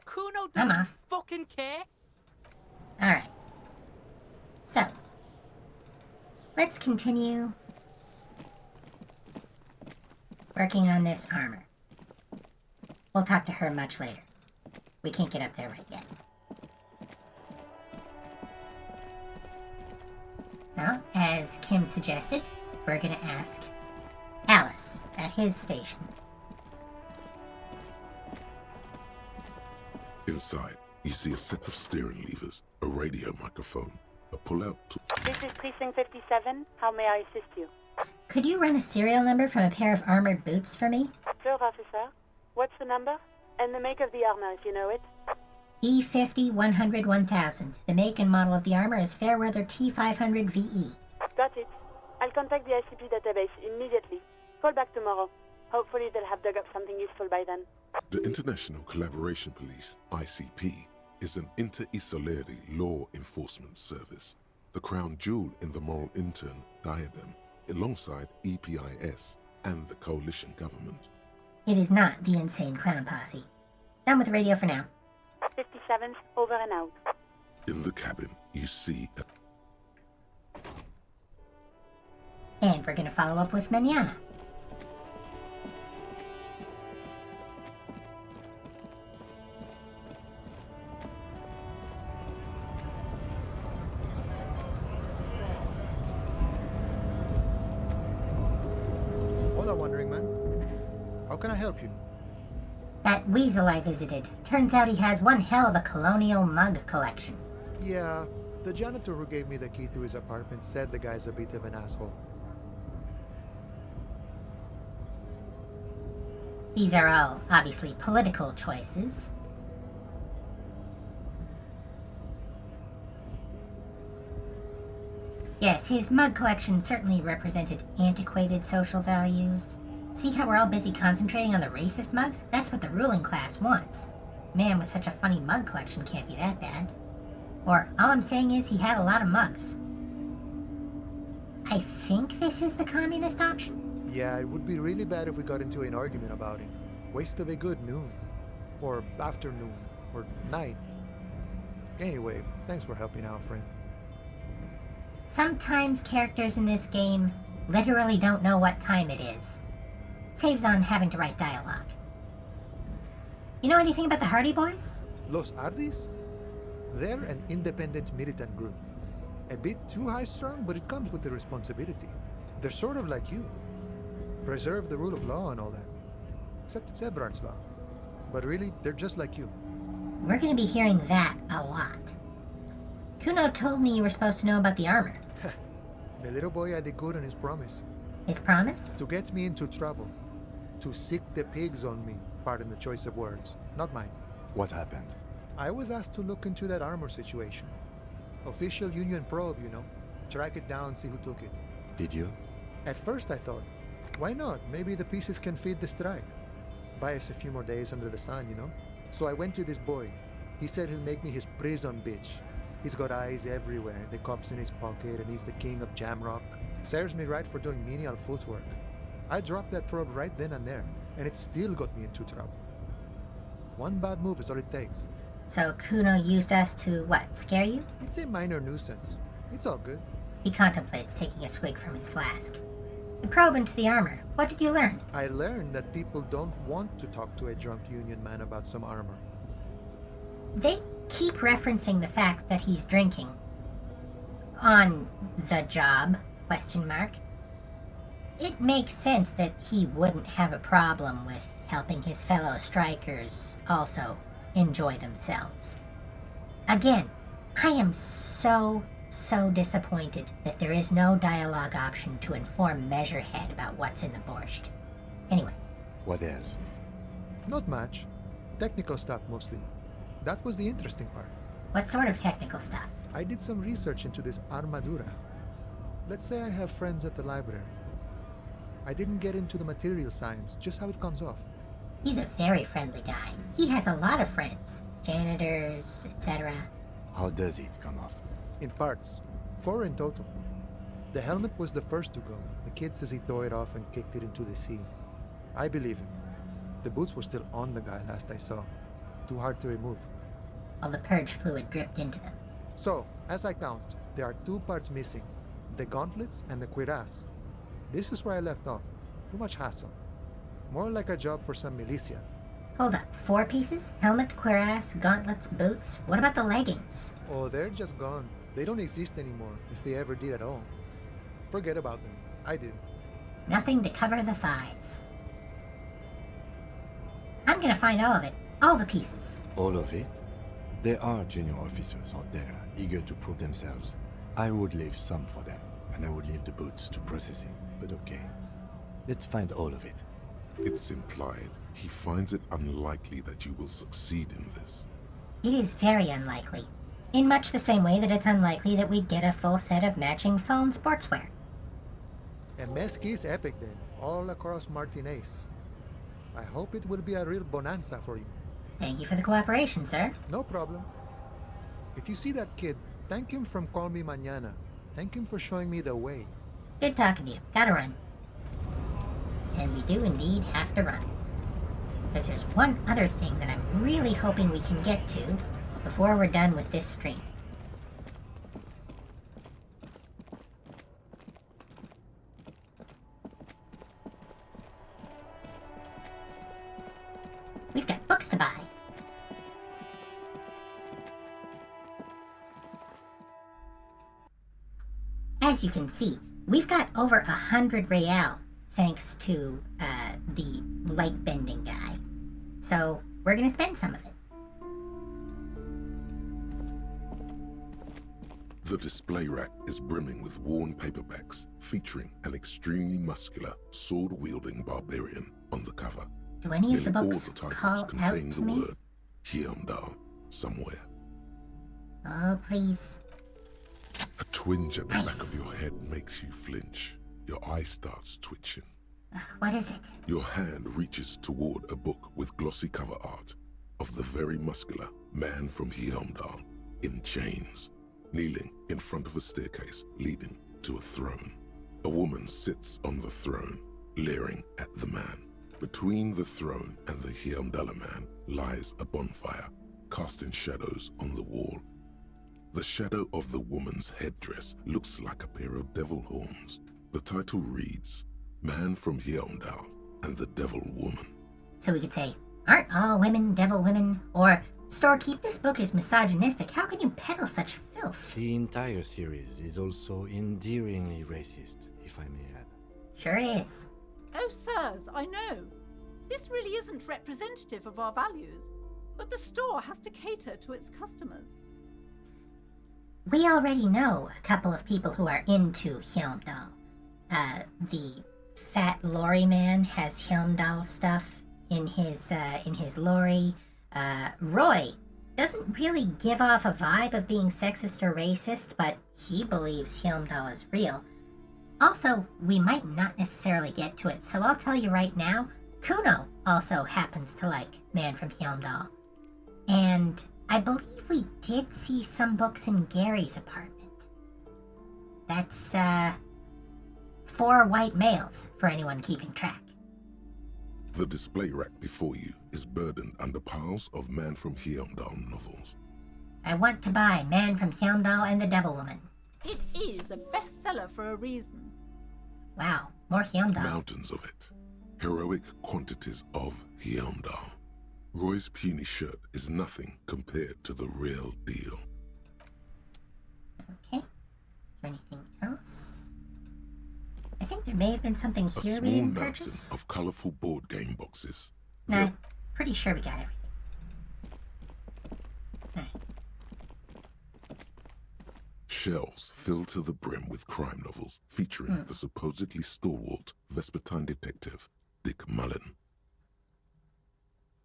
Kuno
I'm
doesn't
off.
fucking care.
Alright. So, let's continue working on this armor. We'll talk to her much later. We can't get up there right yet. Now, as Kim suggested, we're gonna ask Alice at his station.
Inside, you see a set of steering levers, a radio microphone, a pull-out tool.
This is Precinct 57. How may I assist you?
Could you run a serial number from a pair of armored boots for me?
Sure, officer. What's the number? And the make of the armor, if you know it.
E50 100 1000. The make and model of the armor is Fairweather T500 VE.
Got it. I'll contact the ICP database immediately. Call back tomorrow. Hopefully they'll have dug up something useful by then.
The International Collaboration Police, ICP, is an inter-Isoleri law enforcement service, the crown jewel in the moral intern diadem, alongside EPIS and the coalition government.
It is not the insane clown posse. Done with radio for now.
57th, over and out.
In the cabin, you see a...
And we're gonna follow up with Mañana.
Hola, Wandering Man. How can I help you?
That weasel I visited. Turns out he has one hell of a colonial mug collection.
Yeah, the janitor who gave me the key to his apartment said the guy's a bit of an asshole.
These are all, obviously, political choices. Yes, his mug collection certainly represented antiquated social values. See how we're all busy concentrating on the racist mugs? That's what the ruling class wants. Man with such a funny mug collection can't be that bad. Or, all I'm saying is he had a lot of mugs. I think this is the communist option.
Yeah, it would be really bad if we got into an argument about it. Waste of a good noon. Or afternoon. Or night. Anyway, thanks for helping out, friend.
Sometimes characters in this game literally don't know what time it is. Saves on having to write dialogue. You know anything about the Hardy Boys?
Los Ardis? They're an independent militant group. A bit too high-strung, but it comes with the responsibility. They're sort of like you. Preserve the rule of law and all that. Except it's Everard's law. But really, they're just like you.
We're gonna be hearing that a lot. Kuno told me you were supposed to know about the armor.
The little boy had a good on his promise.
His promise?
To get me into trouble. To sick the pigs on me. Pardon the choice of words. Not mine.
What happened?
I was asked to look into that armor situation. Official Union probe, you know. Track it down, see who took it.
Did you?
At first I thought, why not? Maybe the pieces can feed the strike. Buy us a few more days under the sun, you know? So I went to this boy. He said he'll make me his prison bitch. He's got eyes everywhere, the cops in his pocket, and he's the king of Jamrock. Serves me right for doing menial footwork. I dropped that probe right then and there, and it still got me into trouble. One bad move is all it takes.
So Kuno used us to, what, scare you?
It's a minor nuisance. It's all good.
He contemplates taking a swig from his flask. You probe into the armor. What did you learn?
I learned that people don't want to talk to a drunk Union man about some armor.
They keep referencing the fact that he's drinking. On the job, ? It makes sense that he wouldn't have a problem with helping his fellow strikers also enjoy themselves. Again, I am so disappointed that there is no dialogue option to inform Measurehead about what's in the borscht. Anyway.
What else?
Not much. Technical stuff mostly. That was the interesting part.
What sort of technical stuff?
I did some research into this armadura. Let's say I have friends at the library. I didn't get into the material science, just how it comes off.
He's a very friendly guy. He has a lot of friends. Janitors, etc.
How does it come off?
In parts. 4 in total. The helmet was the first to go. The kid says he tore it off and kicked it into the sea. I believe him. The boots were still on the guy last I saw. Too hard to remove.
All the purge fluid dripped into them.
So, as I count, there are 2 parts missing. The gauntlets and the cuirass. This is where I left off. Too much hassle. More like a job for some militia.
Hold up. 4 pieces? Helmet, cuirass, gauntlets, boots? What about the leggings?
Oh, they're just gone. They don't exist anymore, if they ever did at all. Forget about them. I do.
Nothing to cover the thighs. I'm gonna find all of it. All the pieces.
All of it? There are junior officers out there, eager to prove themselves. I would leave some for them, and I would leave the boots to processing, but okay. Let's find all of it.
It's implied he finds it unlikely that you will succeed in this.
It is very unlikely. In much the same way that it's unlikely that we'd get a full set of matching phone sportswear.
A mesquite epic then, all across Martinez. I hope it will be a real bonanza for you.
Thank you for the cooperation, sir.
No problem. If you see that kid, thank him from Call Me Mañana. Thank him for showing me the way.
Good talking to you. Gotta run. And we do indeed have to run. Because there's one other thing that I'm really hoping we can get to before we're done with this stream. We've got books to buy. As you can see, we've got over 100 real thanks to the light bending guy. So we're gonna spend some of it.
The display rack is brimming with worn paperbacks featuring an extremely muscular, sword-wielding barbarian on the cover.
Do any of the
Nearly
books
all the titles
call
contain
out to
the
me?
word Hyundai somewhere.
Oh, please.
A twinge at the back of your head makes you flinch. Your eye starts twitching.
What is it?
Your hand reaches toward a book with glossy cover art of the very muscular man from Hyundai in chains, kneeling in front of a staircase leading to a throne. A woman sits on the throne, leering at the man. Between the throne and the Hyundai man lies a bonfire, casting shadows on the wall. The shadow of the woman's headdress looks like a pair of devil horns. The title reads, Man from Hyundai and the Devil Woman.
So we could say, aren't all women devil women? Or, Storekeep, this book is misogynistic. How can you peddle such filth?
The entire series is also endearingly racist, if I may add.
Sure is.
Oh, sirs, I know. This really isn't representative of our values, but the store has to cater to its customers.
We already know a couple of people who are into Hjelmdal. The fat lorry man has Hjelmdal stuff in his lorry. Roy doesn't really give off a vibe of being sexist or racist, but he believes Hjelmdal is real. Also, we might not necessarily get to it, so I'll tell you right now, Kuno also happens to like Man from Hjelmdal. And I believe we did see some books in Gary's apartment. That's, 4 white males, for anyone keeping track.
The display rack before you is burdened under piles of Man from Hjelmdal novels.
I want to buy Man from Hjelmdal and the Devil Woman.
It is a bestseller for a reason.
Wow, more Hjelmdal.
Mountains of it. Heroic quantities of Hjelmdal. Roy's puny shirt is nothing compared to the real deal.
Okay. Is there anything else? I think there may have been something
A
here we
small
didn't
mountain
purchase.
of colorful board game boxes.
No, I'm pretty sure we got everything.
Shelves filled to the brim with crime novels featuring the supposedly stalwart Vespertine detective, Dick Mullen.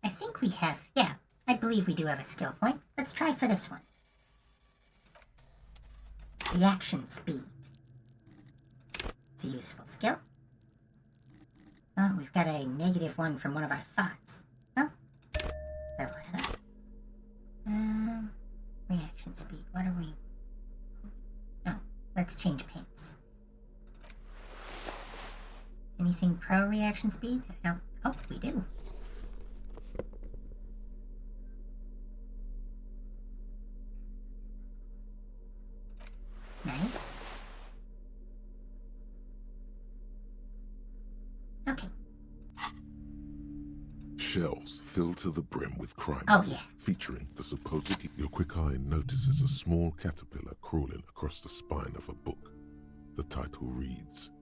I think we have, yeah, I believe we do have a skill point. Let's try for this one. Reaction speed. It's a useful skill. Oh, we've got a -1 from one of our thoughts. Oh, level that up. Reaction speed, what are we... Oh, let's change paints. Anything pro reaction speed? No. Oh, we do. Nice. Okay.
Shelves filled to the brim with crime
Oh,
novels
yeah.
featuring the supposedly... Your quick eye notices a small caterpillar crawling across the spine of a book. The title reads,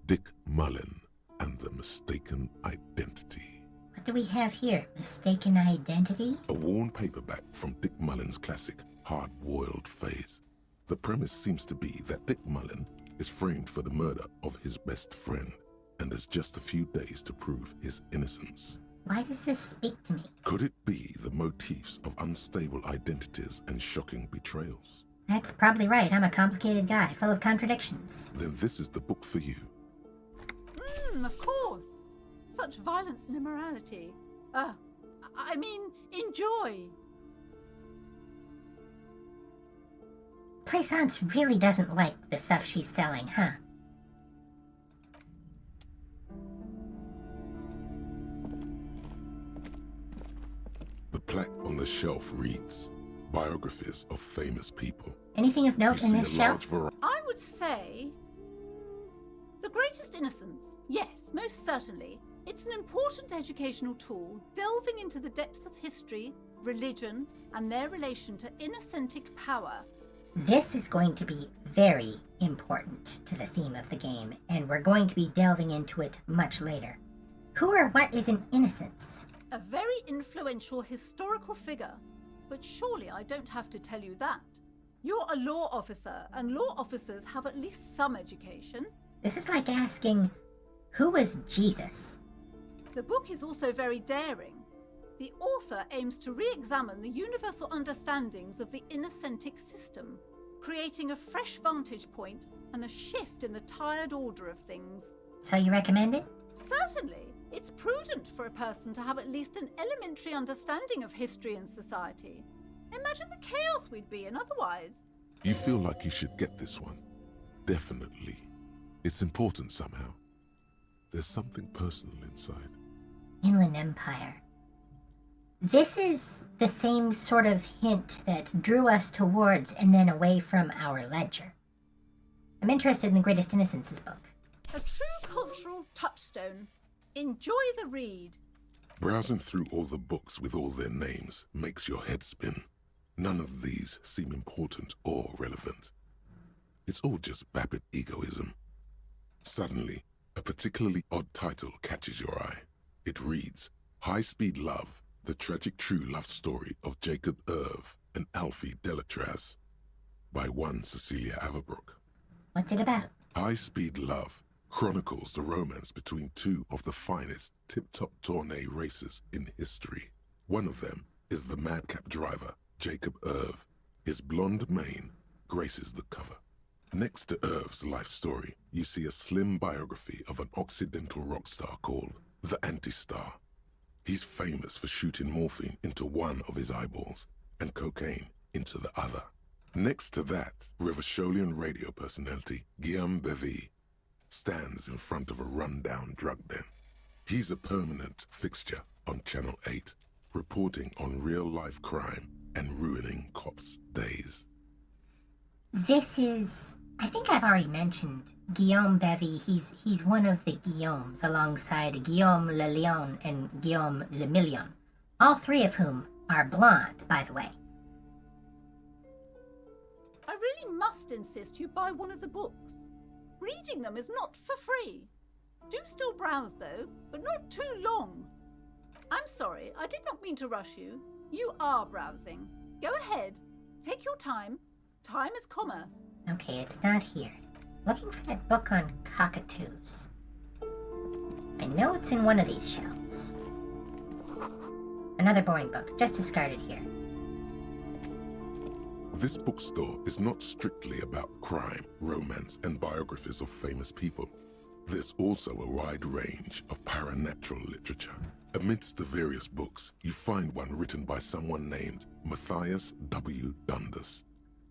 Dick Mullen and the Mistaken Identity.
What do we have here? Mistaken identity?
A worn paperback from Dick Mullen's classic Hard-Boiled Phase. The premise seems to be that Dick Mullen is framed for the murder of his best friend and has just a few days to prove his innocence.
Why does this speak to me?
Could it be the motifs of unstable identities and shocking betrayals?
That's probably right. I'm a complicated guy, full of contradictions.
Then this is the book for you.
Of course. Such violence and immorality. I mean, enjoy.
Plaisance really doesn't like the stuff she's selling, huh?
The plaque on the shelf reads, Biographies of Famous People.
Anything of note in this shelf?
I would say... The Greatest Innocence. Yes, most certainly. It's an important educational tool, delving into the depths of history, religion, and their relation to innocentic power.
This is going to be very important to the theme of the game, and we're going to be delving into it much later. Who or what is an innocence?
A very influential historical figure. But surely I don't have to tell you that. You're a law officer, and law officers have at least some education.
This is like asking, who was Jesus?
The book is also very daring. The author aims to re-examine the universal understandings of the innocentic system, creating a fresh vantage point and a shift in the tired order of things.
So you recommend it?
Certainly. It's prudent for a person to have at least an elementary understanding of history and society. Imagine the chaos we'd be in otherwise.
You feel like you should get this one. Definitely. It's important somehow. There's something personal inside.
Inland Empire. This is the same sort of hint that drew us towards and then away from our ledger. I'm interested in the Greatest Innocence's book.
A true cultural touchstone. Enjoy the read.
Browsing through all the books with all their names makes your head spin. None of these seem important or relevant. It's all just vapid egoism. Suddenly, a particularly odd title catches your eye. It reads, High-Speed Love, the tragic true love story of Jacob Irv and Alfie Delatraz, by one Cecilia Averbrook.
What's it about?
High-Speed Love chronicles the romance between two of the finest tip-top tourney racers in history. One of them is the madcap driver, Jacob Irv. His blonde mane graces the cover. Next to Irv's life story, you see a slim biography of an Occidental rock star called the Anti-Star. He's famous for shooting morphine into one of his eyeballs and cocaine into the other. Next to that, Rivasholian radio personality Guillaume Bevy stands in front of a run-down drug den. He's a permanent fixture on Channel 8, reporting on real-life crime and ruining cops' days.
This is... I think I've already mentioned Guillaume Bevy. He's one of the Guillaumes, alongside Guillaume Le Lion and Guillaume Le Million, all three of whom are blonde, by the way.
I really must insist you buy one of the books. Reading them is not for free. Do still browse, though, but not too long. I'm sorry, I did not mean to rush you. You are browsing. Go ahead. Take your time. Time is commerce.
Okay, it's not here. Looking for that book on cockatoos. I know it's in one of these shelves. Another boring book, just discarded here.
This bookstore is not strictly about crime, romance, and biographies of famous people. There's also a wide range of paranatural literature. Amidst the various books, you find one written by someone named Matthias W. Dundas.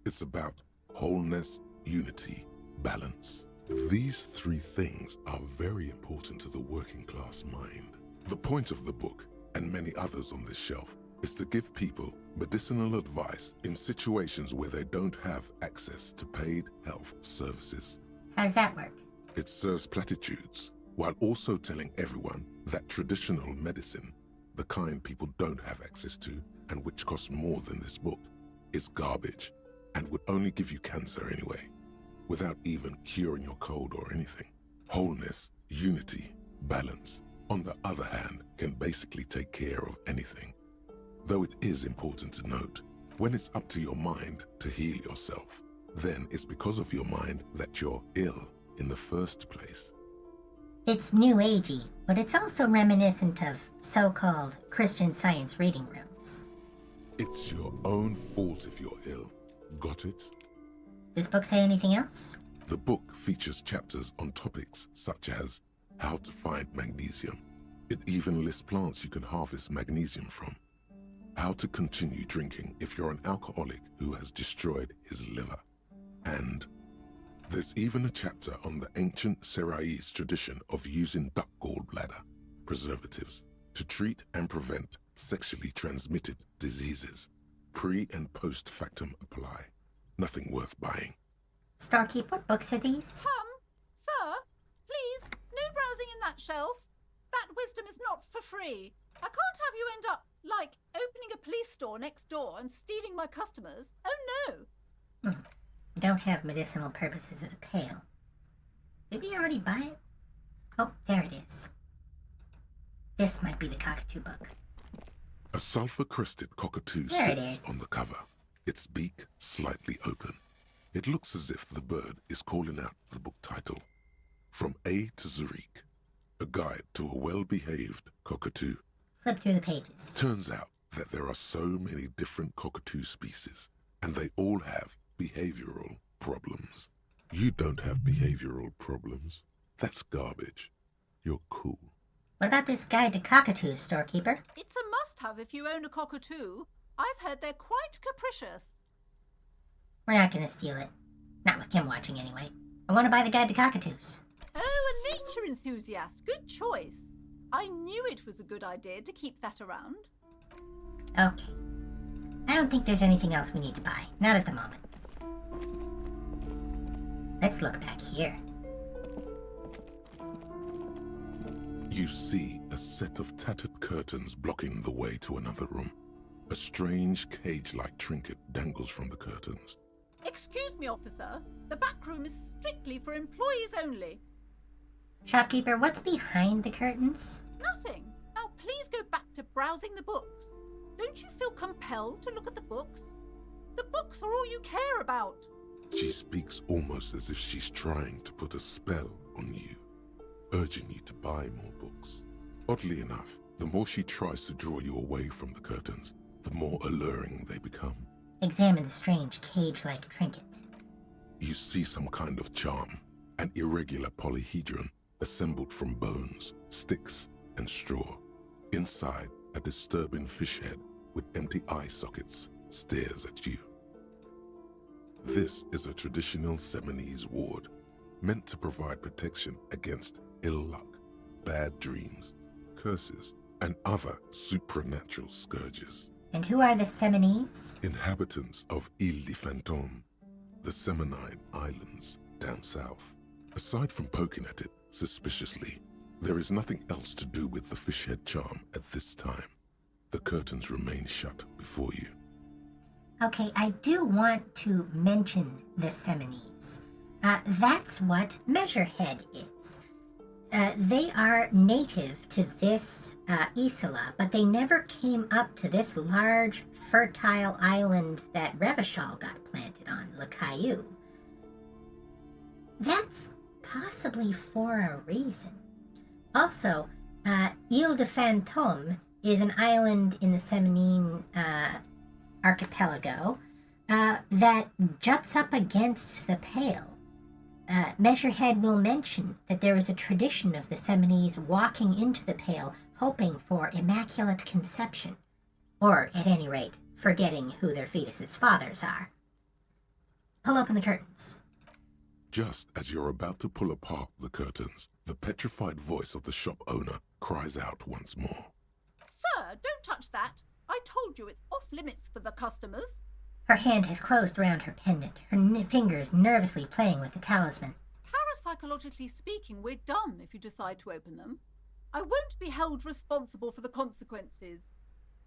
It's about wholeness, unity, balance. These three things are very important to the working class mind. The point of the book, and many others on this shelf, is to give people medicinal advice in situations where they don't have access to paid health services.
How does that work?
It serves platitudes, while also telling everyone that traditional medicine, the kind people don't have access to, and which costs more than this book, is garbage, and would only give you cancer anyway, without even curing your cold or anything. Wholeness, unity, balance, on the other hand, can basically take care of anything. Though it is important to note, when it's up to your mind to heal yourself, then it's because of your mind that you're ill in the first place.
It's new agey, but it's also reminiscent of so-called Christian Science reading rooms.
It's your own fault if you're ill. Got it?
Does book say anything else?
The book features chapters on topics such as how to find magnesium. It even lists plants you can harvest magnesium from. How to continue drinking if you're an alcoholic who has destroyed his liver. And there's even a chapter on the ancient Seraïs tradition of using duck gallbladder preservatives to treat and prevent sexually transmitted diseases. Pre and post factum apply. Nothing worth buying.
Storekeep, what books are these?
Sir, please, no browsing in that shelf. That wisdom is not for free. I can't have you end up, like, opening a police store next door and stealing my customers. Oh no!
We don't have medicinal purposes of the pale. Did we already buy it? Oh, there it is. This might be the cockatoo book.
A sulfur-crested cockatoo
There it
sits
is.
on the cover, its beak slightly open. It looks as if the bird is calling out the book title, From A to Zurich, a guide to a well-behaved cockatoo.
Flip through the pages.
Turns out that there are so many different cockatoo species, and they all have behavioral problems. You don't have behavioral problems. That's garbage. You're cool.
What about this guide to cockatoos, storekeeper?
It's a must-have if you own a cockatoo. I've heard they're quite capricious.
We're not gonna steal it. Not with Kim watching, anyway. I want to buy the guide to cockatoos.
Oh, a nature enthusiast. Good choice. I knew it was a good idea to keep that around.
Okay. I don't think there's anything else we need to buy. Not at the moment. Let's look back here.
You see a set of tattered curtains blocking the way to another room. A strange cage-like trinket dangles from the curtains.
Excuse me, officer. The back room is strictly for employees only.
Shopkeeper, what's behind the curtains?
Nothing. to browsing the books. Don't you feel compelled to look at the books? The books are all you care about.
She speaks almost as if she's trying to put a spell on you, urging you to buy more books. Oddly enough, the more she tries to draw you away from the curtains, the more alluring they become.
Examine the strange cage-like trinket.
You see some kind of charm, an irregular polyhedron assembled from bones, sticks, and straw. Inside, a disturbing fish head with empty eye sockets stares at you. This is a traditional Seminese ward, meant to provide protection against ill luck, bad dreams, curses, and other supernatural scourges.
And who are the Seminese?
Inhabitants of Ile de Fantôme, the Seminine Islands down south. Aside from poking at it suspiciously, there is nothing else to do with the fish head charm at this time. The curtains remain shut before you.
Okay, I do want to mention the Seminese. That's what Measurehead is. They are native to this Isola, but they never came up to this large, fertile island that Revachol got planted on, Le Caillou. That's possibly for a reason. Also, Ile de Fantôme is an island in the Seminine archipelago that juts up against the Pale. Measurehead will mention that there is a tradition of the Seminese walking into the Pale hoping for immaculate conception, or at any rate, forgetting who their fetus's fathers are. Pull open the curtains.
Just as you're about to pull apart the curtains, the petrified voice of the shop owner cries out once more.
Sir, don't touch that. I told you it's off limits for the customers.
Her hand has closed around her pendant, her fingers nervously playing with the talisman.
Parapsychologically speaking, we're done if you decide to open them. I won't be held responsible for the consequences.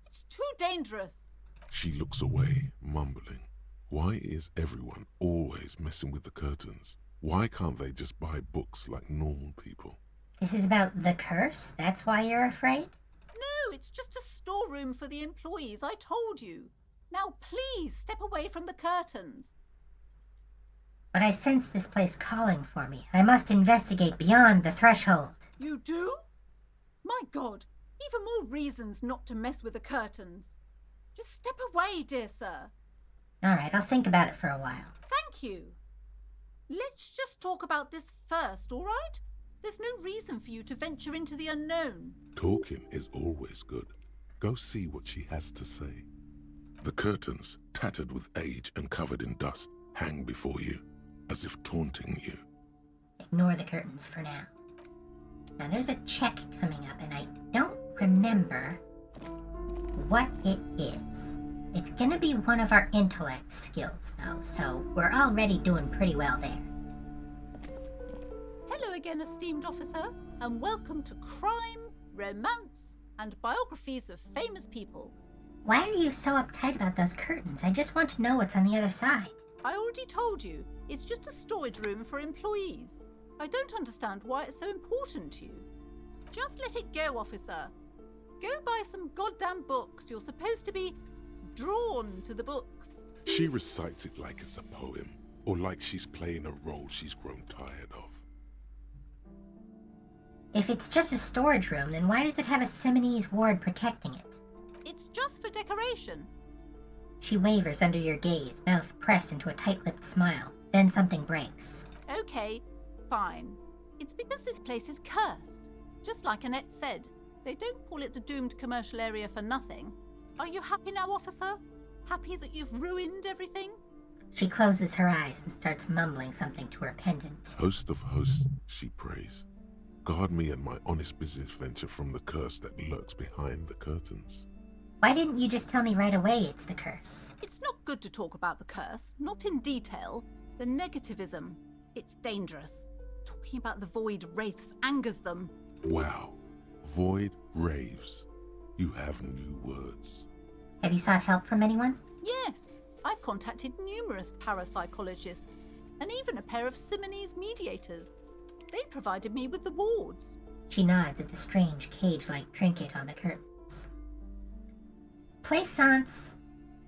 It's too dangerous.
She looks away, mumbling. Why is everyone always messing with the curtains? Why can't they just buy books like normal people?
This is about the curse? That's why you're afraid?
No, it's just a storeroom for the employees, I told you. Now please step away from the curtains.
But I sense this place calling for me. I must investigate beyond the threshold.
You do? My God, even more reasons not to mess with the curtains. Just step away, dear sir.
All right, I'll think about it for a while.
Thank you. Let's just talk about this first, all right? There's no reason for you to venture into the unknown.
Talking is always good. Go see what she has to say. The curtains, tattered with age and covered in dust, hang before you, as if taunting you.
Ignore the curtains for now. Now there's a check coming up, and I don't remember what it is. It's gonna be one of our intellect skills, though, so we're already doing pretty well there.
Hello again, esteemed officer, and welcome to Crime, Romance, and Biographies of Famous People.
Why are you so uptight about those curtains? I just want to know what's on the other side.
I already told you, it's just a storage room for employees. I don't understand why it's so important to you. Just let it go, officer. Go buy some goddamn books. You're supposed to be drawn to the books.
She recites it like it's a poem, or like she's playing a role she's grown tired of.
If it's just a storage room, then why does it have a Seminese ward protecting it?
It's just for decoration.
She wavers under your gaze, mouth pressed into a tight-lipped smile. Then something breaks.
Okay, fine. It's because this place is cursed. Just like Annette said, they don't call it the doomed commercial area for nothing. Are you happy now, officer? Happy that you've ruined everything?
She closes her eyes and starts mumbling something to her pendant.
Host of hosts, she prays. Guard me and my honest business venture from the curse that lurks behind the curtains.
Why didn't you just tell me right away it's the curse?
It's not good to talk about the curse, not in detail. The negativism, it's dangerous. Talking about the void wraiths angers them.
Wow. Void raves. You have new words.
Have you sought help from anyone?
Yes, I've contacted numerous parapsychologists and even a pair of Simonese mediators. They provided me with the wards.
She nods at the strange cage-like trinket on the curtains. Plaisance,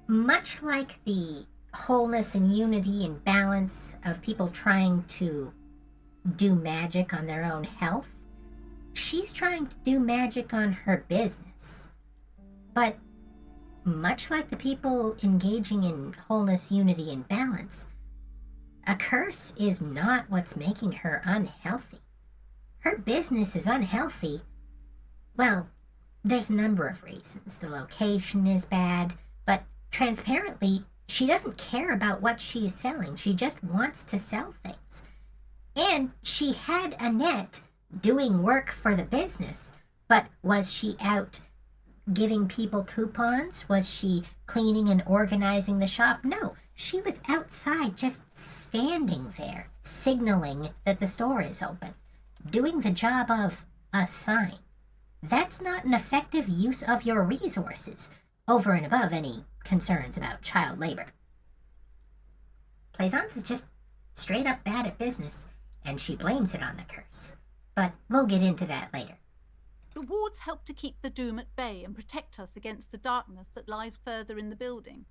much like the wholeness and unity and balance of people trying to do magic on their own health, she's trying to do magic on her business. But much like the people engaging in wholeness, unity, and balance, a curse is not what's making her unhealthy. Her business is unhealthy. Well, there's a number of reasons. The location is bad, but transparently, she doesn't care about what she's selling. She just wants to sell things. And she had Annette doing work for the business, but was she out giving people coupons? Was she cleaning and organizing the shop? No, she was outside just standing there, signaling that the store is open, doing the job of a sign. That's not an effective use of your resources, over and above any concerns about child labor. Plaisance is just straight up bad at business, and she blames it on the curse. But we'll get into that later.
The wards help to keep the doom at bay and protect us against the darkness that lies further in the building,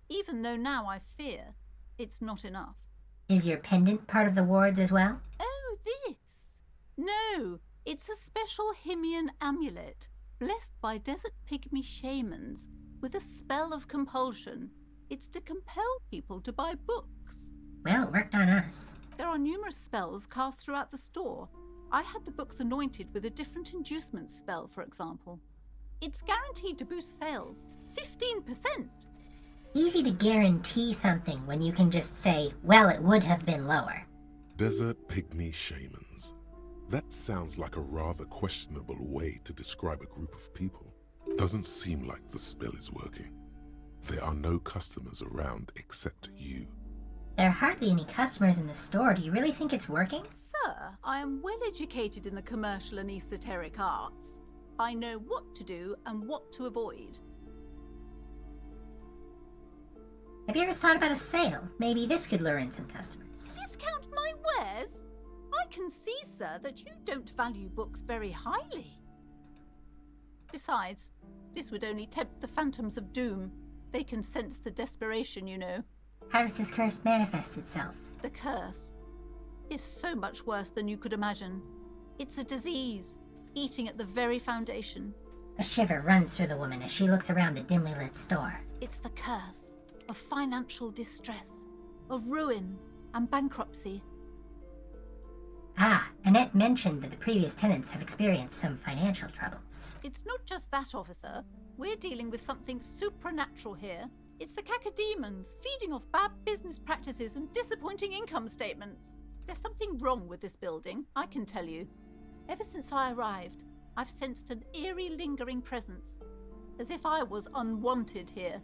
even though now I fear it's not enough.
Is your pendant part of the wards as well?
Oh, this? No, it's a special Himian amulet, blessed by desert pygmy shamans, with a spell of compulsion. It's to compel people to buy books.
Well, it worked on us.
There are numerous spells cast throughout the store. I had the books anointed with a different inducement spell, for example. It's guaranteed to boost sales 15%.
Easy to guarantee something when you can just say, well, it would have been lower.
Desert pygmy shamans. That sounds like a rather questionable way to describe a group of people. Doesn't seem like the spell is working. There are no customers around except you.
There are hardly any customers in the store. Do you really think it's working?
Sir, I am well educated in the commercial and esoteric arts. I know what to do and what to avoid.
Have you ever thought about a sale? Maybe this could lure in some customers.
Discount my wares? I can see, sir, that you don't value books very highly. Besides, this would only tempt the phantoms of doom. They can sense the desperation, you know.
How does this curse manifest itself?
The curse is so much worse than you could imagine. It's a disease, eating at the very foundation.
A shiver runs through the woman as she looks around the dimly lit store.
It's the curse of financial distress, of ruin and bankruptcy.
Ah, Annette mentioned that the previous tenants have experienced some financial troubles.
It's not just that, officer. We're dealing with something supernatural here. It's the cacodemons feeding off bad business practices and disappointing income statements. There's something wrong with this building, I can tell you. Ever since I arrived, I've sensed an eerie lingering presence, as if I was unwanted here.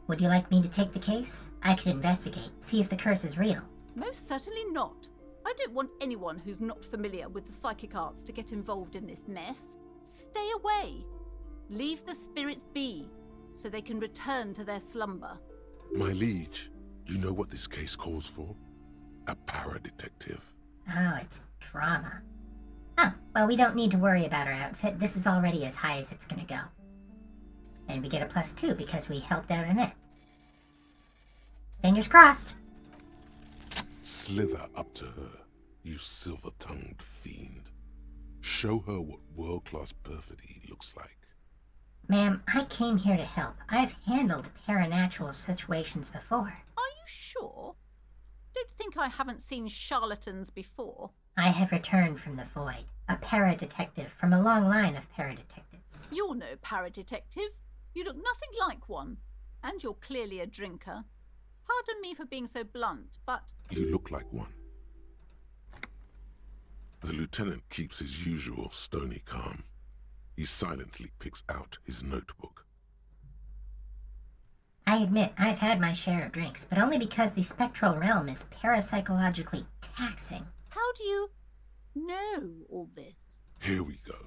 Would you like me to take the case? I could investigate, see if the curse is real.
Most certainly not. I don't want anyone who's not familiar with the psychic arts to get involved in this mess. Stay away. Leave the spirits be, so they can return to their slumber.
My liege, you know what this case calls for? A paradetective.
Oh, it's drama. Oh, well, we don't need to worry about our outfit. This is already as high as it's gonna go. And we get a +2 because we helped out Annette. Fingers crossed.
Slither up to her, you silver-tongued fiend. Show her what world-class perfidy looks like.
Ma'am, I came here to help. I've handled paranatural situations before.
Are you sure? Don't think I haven't seen charlatans before.
I have returned from the void, a paradetective from a long line of paradetectives.
You're no paradetective. You look nothing like one. And you're clearly a drinker. Pardon me for being so blunt, but...
You look like one. The lieutenant keeps his usual stony calm. He silently picks out his notebook.
I admit I've had my share of drinks, but only because the spectral realm is parapsychologically taxing.
How do you know all this?
Here we go.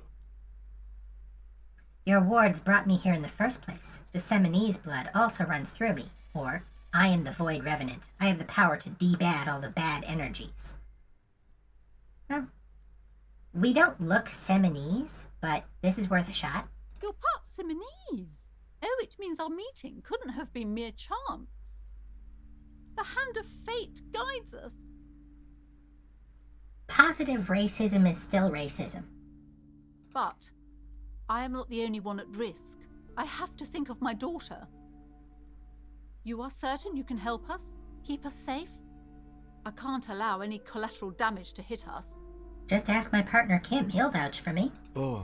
Your wards brought me here in the first place. The Seminese blood also runs through me. Or, I am the Void Revenant. I have the power to debad all the bad energies. Well, we don't look Seminese, but this is worth a shot.
You're part Seminese. Oh, it means our meeting couldn't have been mere chance. The hand of fate guides us.
Positive racism is still racism.
But I am not the only one at risk. I have to think of my daughter. You are certain you can help us? Keep us safe? I can't allow any collateral damage to hit us.
Just ask my partner Kim, he'll vouch for me.
Oh,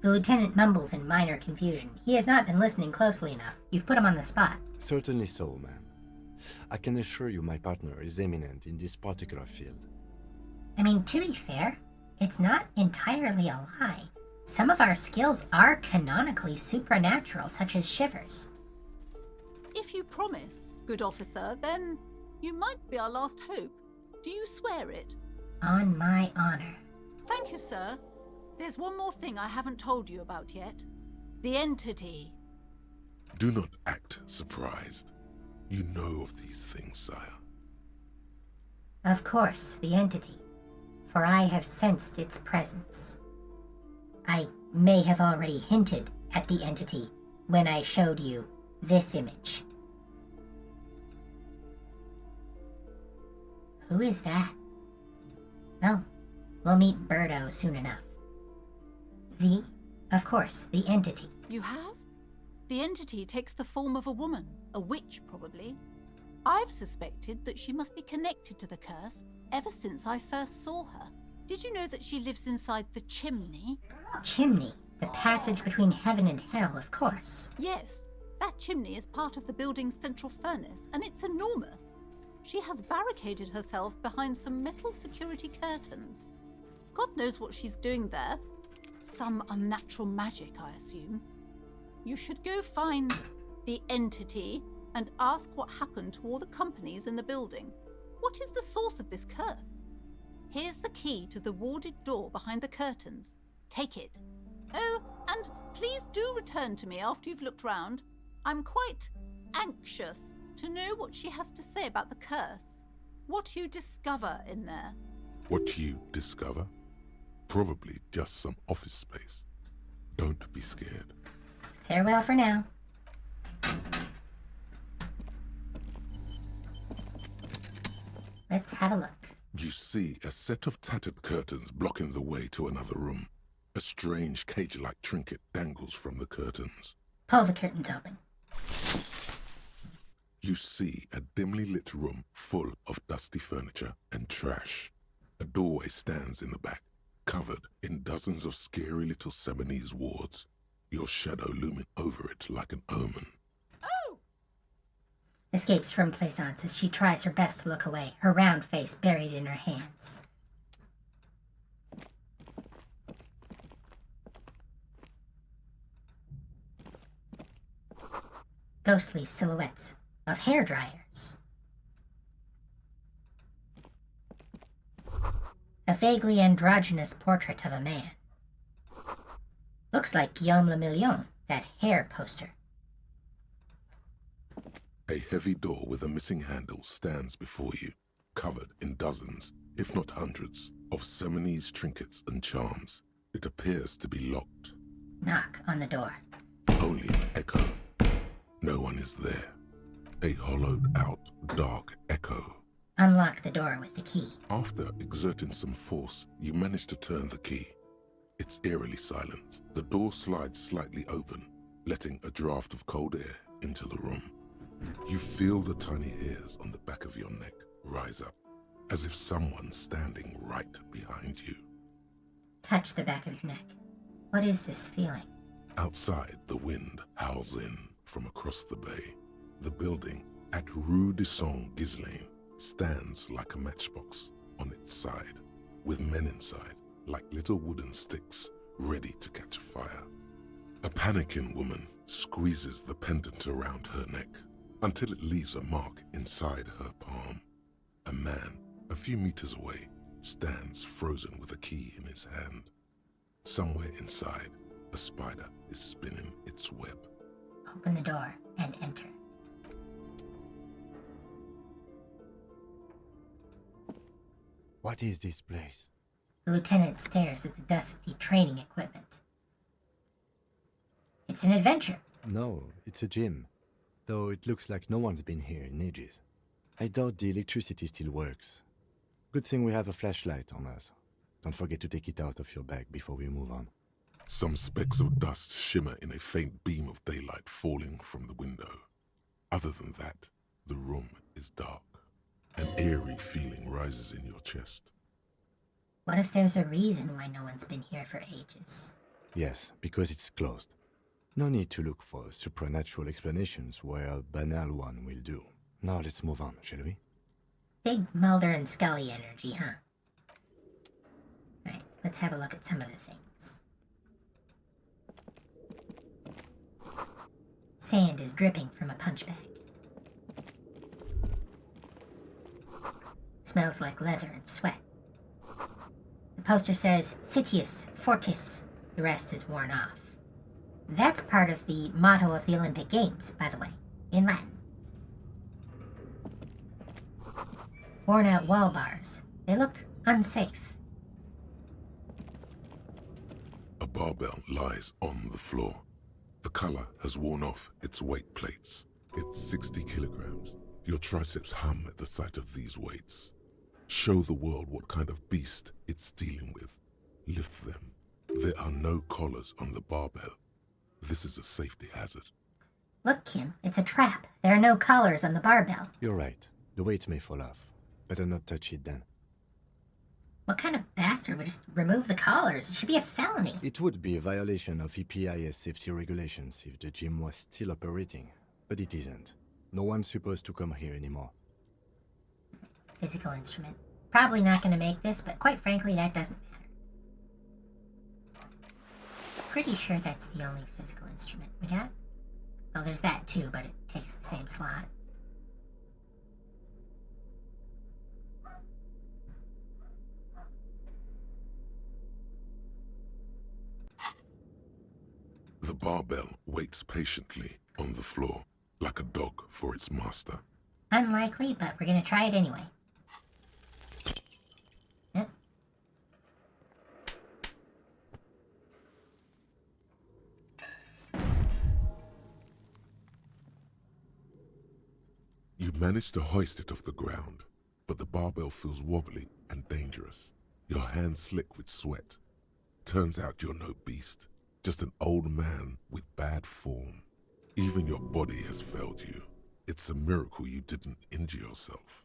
The lieutenant mumbles in minor confusion. He has not been listening closely enough. You've put him on the spot.
Certainly so, ma'am. I can assure you my partner is eminent in this particular field.
I mean, to be fair, it's not entirely a lie. Some of our skills are canonically supernatural, such as shivers.
If you promise, good officer, then you might be our last hope. Do you swear it?
On my honor.
Thank you, sir. There's one more thing I haven't told you about yet. The entity.
Do not act surprised. You know of these things, sire.
Of course, the entity. For I have sensed its presence. I may have already hinted at the entity when I showed you this image. Who is that? Well, we'll meet Birdo soon enough. Of course, the entity.
You have? The entity takes the form of a woman, a witch probably. I've suspected that she must be connected to the curse ever since I first saw her. Did you know that she lives inside the chimney?
Chimney, the passage between heaven and hell, of course.
Yes, that chimney is part of the building's central furnace, and it's enormous. She has barricaded herself behind some metal security curtains. God knows what she's doing there. Some unnatural magic, I assume. You should go find the entity and ask what happened to all the companies in the building. What is the source of this curse? Here's the key to the warded door behind the curtains. Take it. Oh, and please do return to me after you've looked round. I'm quite anxious to know what she has to say about the curse. What you discover in there.
What you discover? Probably just some office space. Don't be scared.
Farewell for now. Let's have a look.
You see a set of tattered curtains blocking the way to another room. A strange cage-like trinket dangles from the curtains.
Pull the curtains open.
You see a dimly lit room full of dusty furniture and trash. A doorway stands in the back, covered in dozens of scary little Seminese wards, your shadow looming over it like an omen.
Escapes from Plaisance as she tries her best to look away, her round face buried in her hands. Ghostly silhouettes of hairdryers. A vaguely androgynous portrait of a man. Looks like Guillaume le Million, that hair poster.
A heavy door with a missing handle stands before you, covered in dozens, if not hundreds, of Seminese trinkets and charms. It appears to be locked.
Knock on the door.
Only an echo. No one is there. A hollowed-out, dark echo.
Unlock the door with the key.
After exerting some force, you manage to turn the key. It's eerily silent. The door slides slightly open, letting a draft of cold air into the room. You feel the tiny hairs on the back of your neck rise up, as if someone's standing right behind you.
Touch the back of your neck. What is this feeling?
Outside, the wind howls in from across the bay. The building at Rue de Saint-Ghislain stands like a matchbox on its side, with men inside like little wooden sticks ready to catch fire. A panicking woman squeezes the pendant around her neck until it leaves a mark inside her palm. A man, a few meters away, stands frozen with a key in his hand. Somewhere inside, a spider is spinning its web.
Open the door and enter.
What is this place?
The lieutenant stares at the dusty training equipment. It's an adventure.
No, it's a gym. Though it looks like no one's been here in ages. I doubt the electricity still works. Good thing we have a flashlight on us. Don't forget to take it out of your bag before we move on.
Some specks of dust shimmer in a faint beam of daylight falling from the window. Other than that, the room is dark. An eerie feeling rises in your chest.
What if there's a reason why no one's been here for ages?
Yes, because it's closed. No need to look for supernatural explanations where a banal one will do. Now let's move on, shall we?
Big Mulder and Scully energy, huh? Right, let's have a look at some of the things. Sand is dripping from a punch bag. Smells like leather and sweat. The poster says, Sitius, Fortis. The rest is worn off. That's part of the motto of the Olympic Games, by the way, in Latin. Worn out wall bars. They look unsafe.
A barbell lies on the floor. The color has worn off its weight plates. It's 60 kilograms. Your triceps hum at the sight of these weights. Show the world what kind of beast it's dealing with. Lift them. There are no collars on the barbell. This is a safety hazard.
Look, Kim, it's a trap. There are no collars on the barbell.
You're right. The weight may fall off. Better not touch it then.
What kind of bastard would just remove the collars? It should be a felony.
It would be a violation of EPIS safety regulations if the gym was still operating, but it isn't. No one's supposed to come here anymore.
Physical instrument. Probably not going to make this, but quite frankly, that doesn't matter. Pretty sure that's the only physical instrument we got. Well, there's that too, but it takes the same slot.
The barbell waits patiently on the floor, like a dog for its master.
Unlikely, but we're going to try it anyway. Yep.
You manage to hoist it off the ground, but the barbell feels wobbly and dangerous. Your hands slick with sweat. Turns out you're no beast, just an old man with bad form. Even your body has failed you. It's a miracle you didn't injure yourself.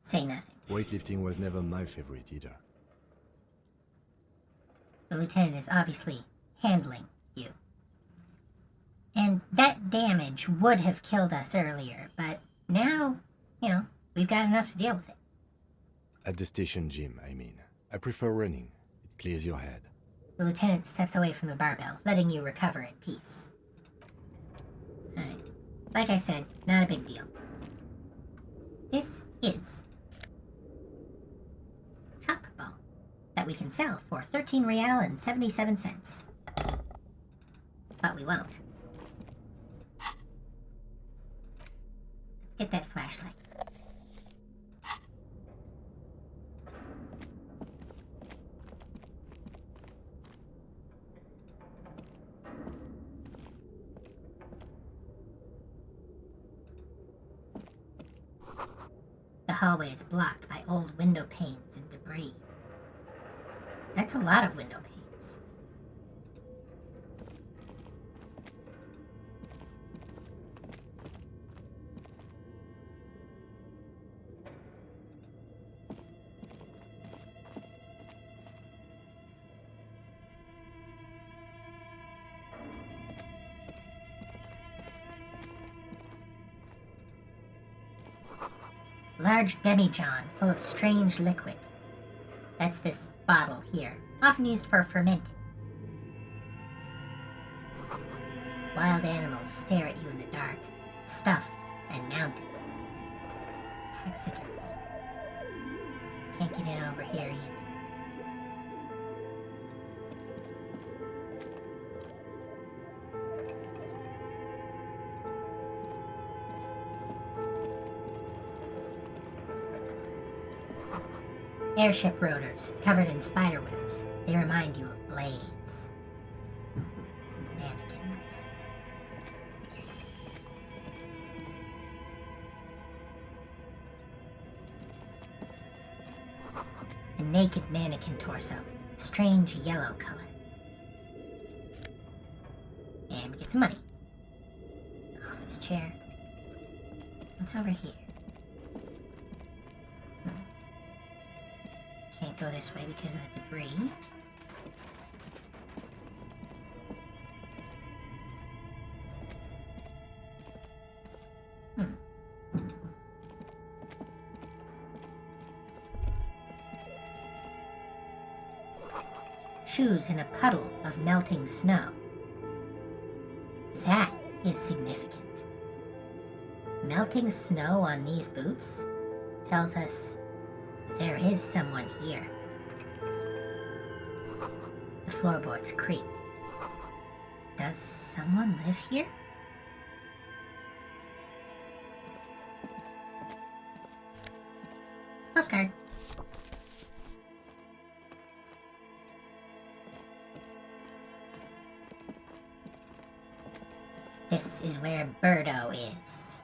Say nothing.
Weightlifting was never my favorite either.
The lieutenant is obviously handling you. And that damage would have killed us earlier, but now, we've got enough to deal with it.
At the station gym, I mean. I prefer running. It clears your head.
The lieutenant steps away from the barbell, letting you recover in peace. Alright. Like I said, not a big deal. This is soccer ball that we can sell for 13 real and 77 cents. But we won't. Let's get that flashlight. The hallway is blocked by old window panes and debris. That's a lot of window panes. Large demijohn full of strange liquid. That's this bottle here, often used for fermenting. Wild animals stare at you in the dark, stuffed and mounted. Taxidermy. Can't get in over here either. Airship rotors, covered in spider webs. They remind you of blades. naked mannequin torso, a strange yellow color. And we get some money. Office chair. What's over here? Can't go this way because of the debris. Shoes in a puddle of melting snow. That is significant. Melting snow on these boots tells us there is someone here. The floorboards creak. Does someone live here? Postcard. This is where Birdo is.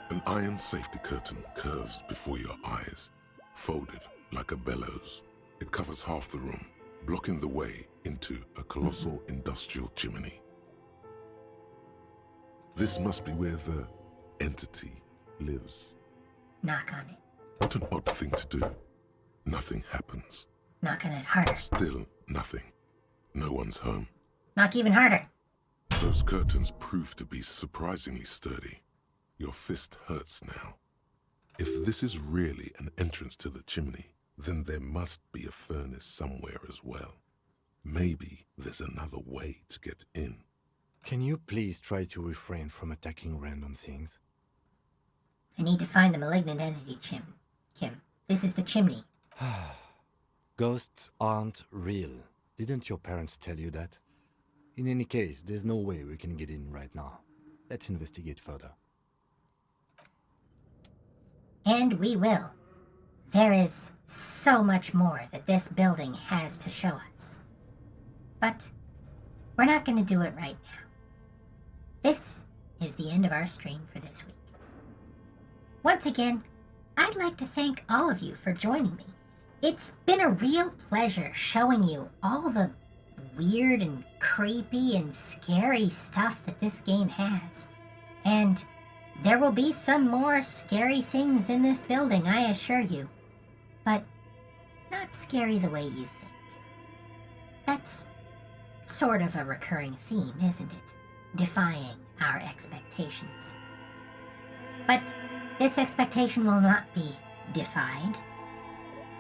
An iron safety curtain curves before your eyes, folded like a bellows. It covers half the room, blocking the way into a colossal industrial chimney. This must be where the entity lives.
Knock on it.
What an odd thing to do. Nothing happens.
Knock on it harder.
Still nothing. No one's home.
Knock even harder.
Those curtains prove to be surprisingly sturdy. Your fist hurts now. If this is really an entrance to the chimney, then there must be a furnace somewhere as well. Maybe there's another way to get in.
Can you please try to refrain from attacking random things?
I need to find the malignant entity, Kim. This is the chimney.
Ghosts aren't real. Didn't your parents tell you that? In any case, there's no way we can get in right now. Let's investigate further.
And we will. There is so much more that this building has to show us. But we're not going to do it right now. This is the end of our stream for this week. Once again, I'd like to thank all of you for joining me. It's been a real pleasure showing you all the weird and creepy and scary stuff that this game has. And there will be some more scary things in this building, I assure you. But not scary the way you think. That's sort of a recurring theme, isn't it? Defying our expectations. But this expectation will not be defied.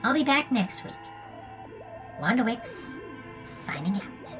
I'll be back next week. Wanda Wix, signing out.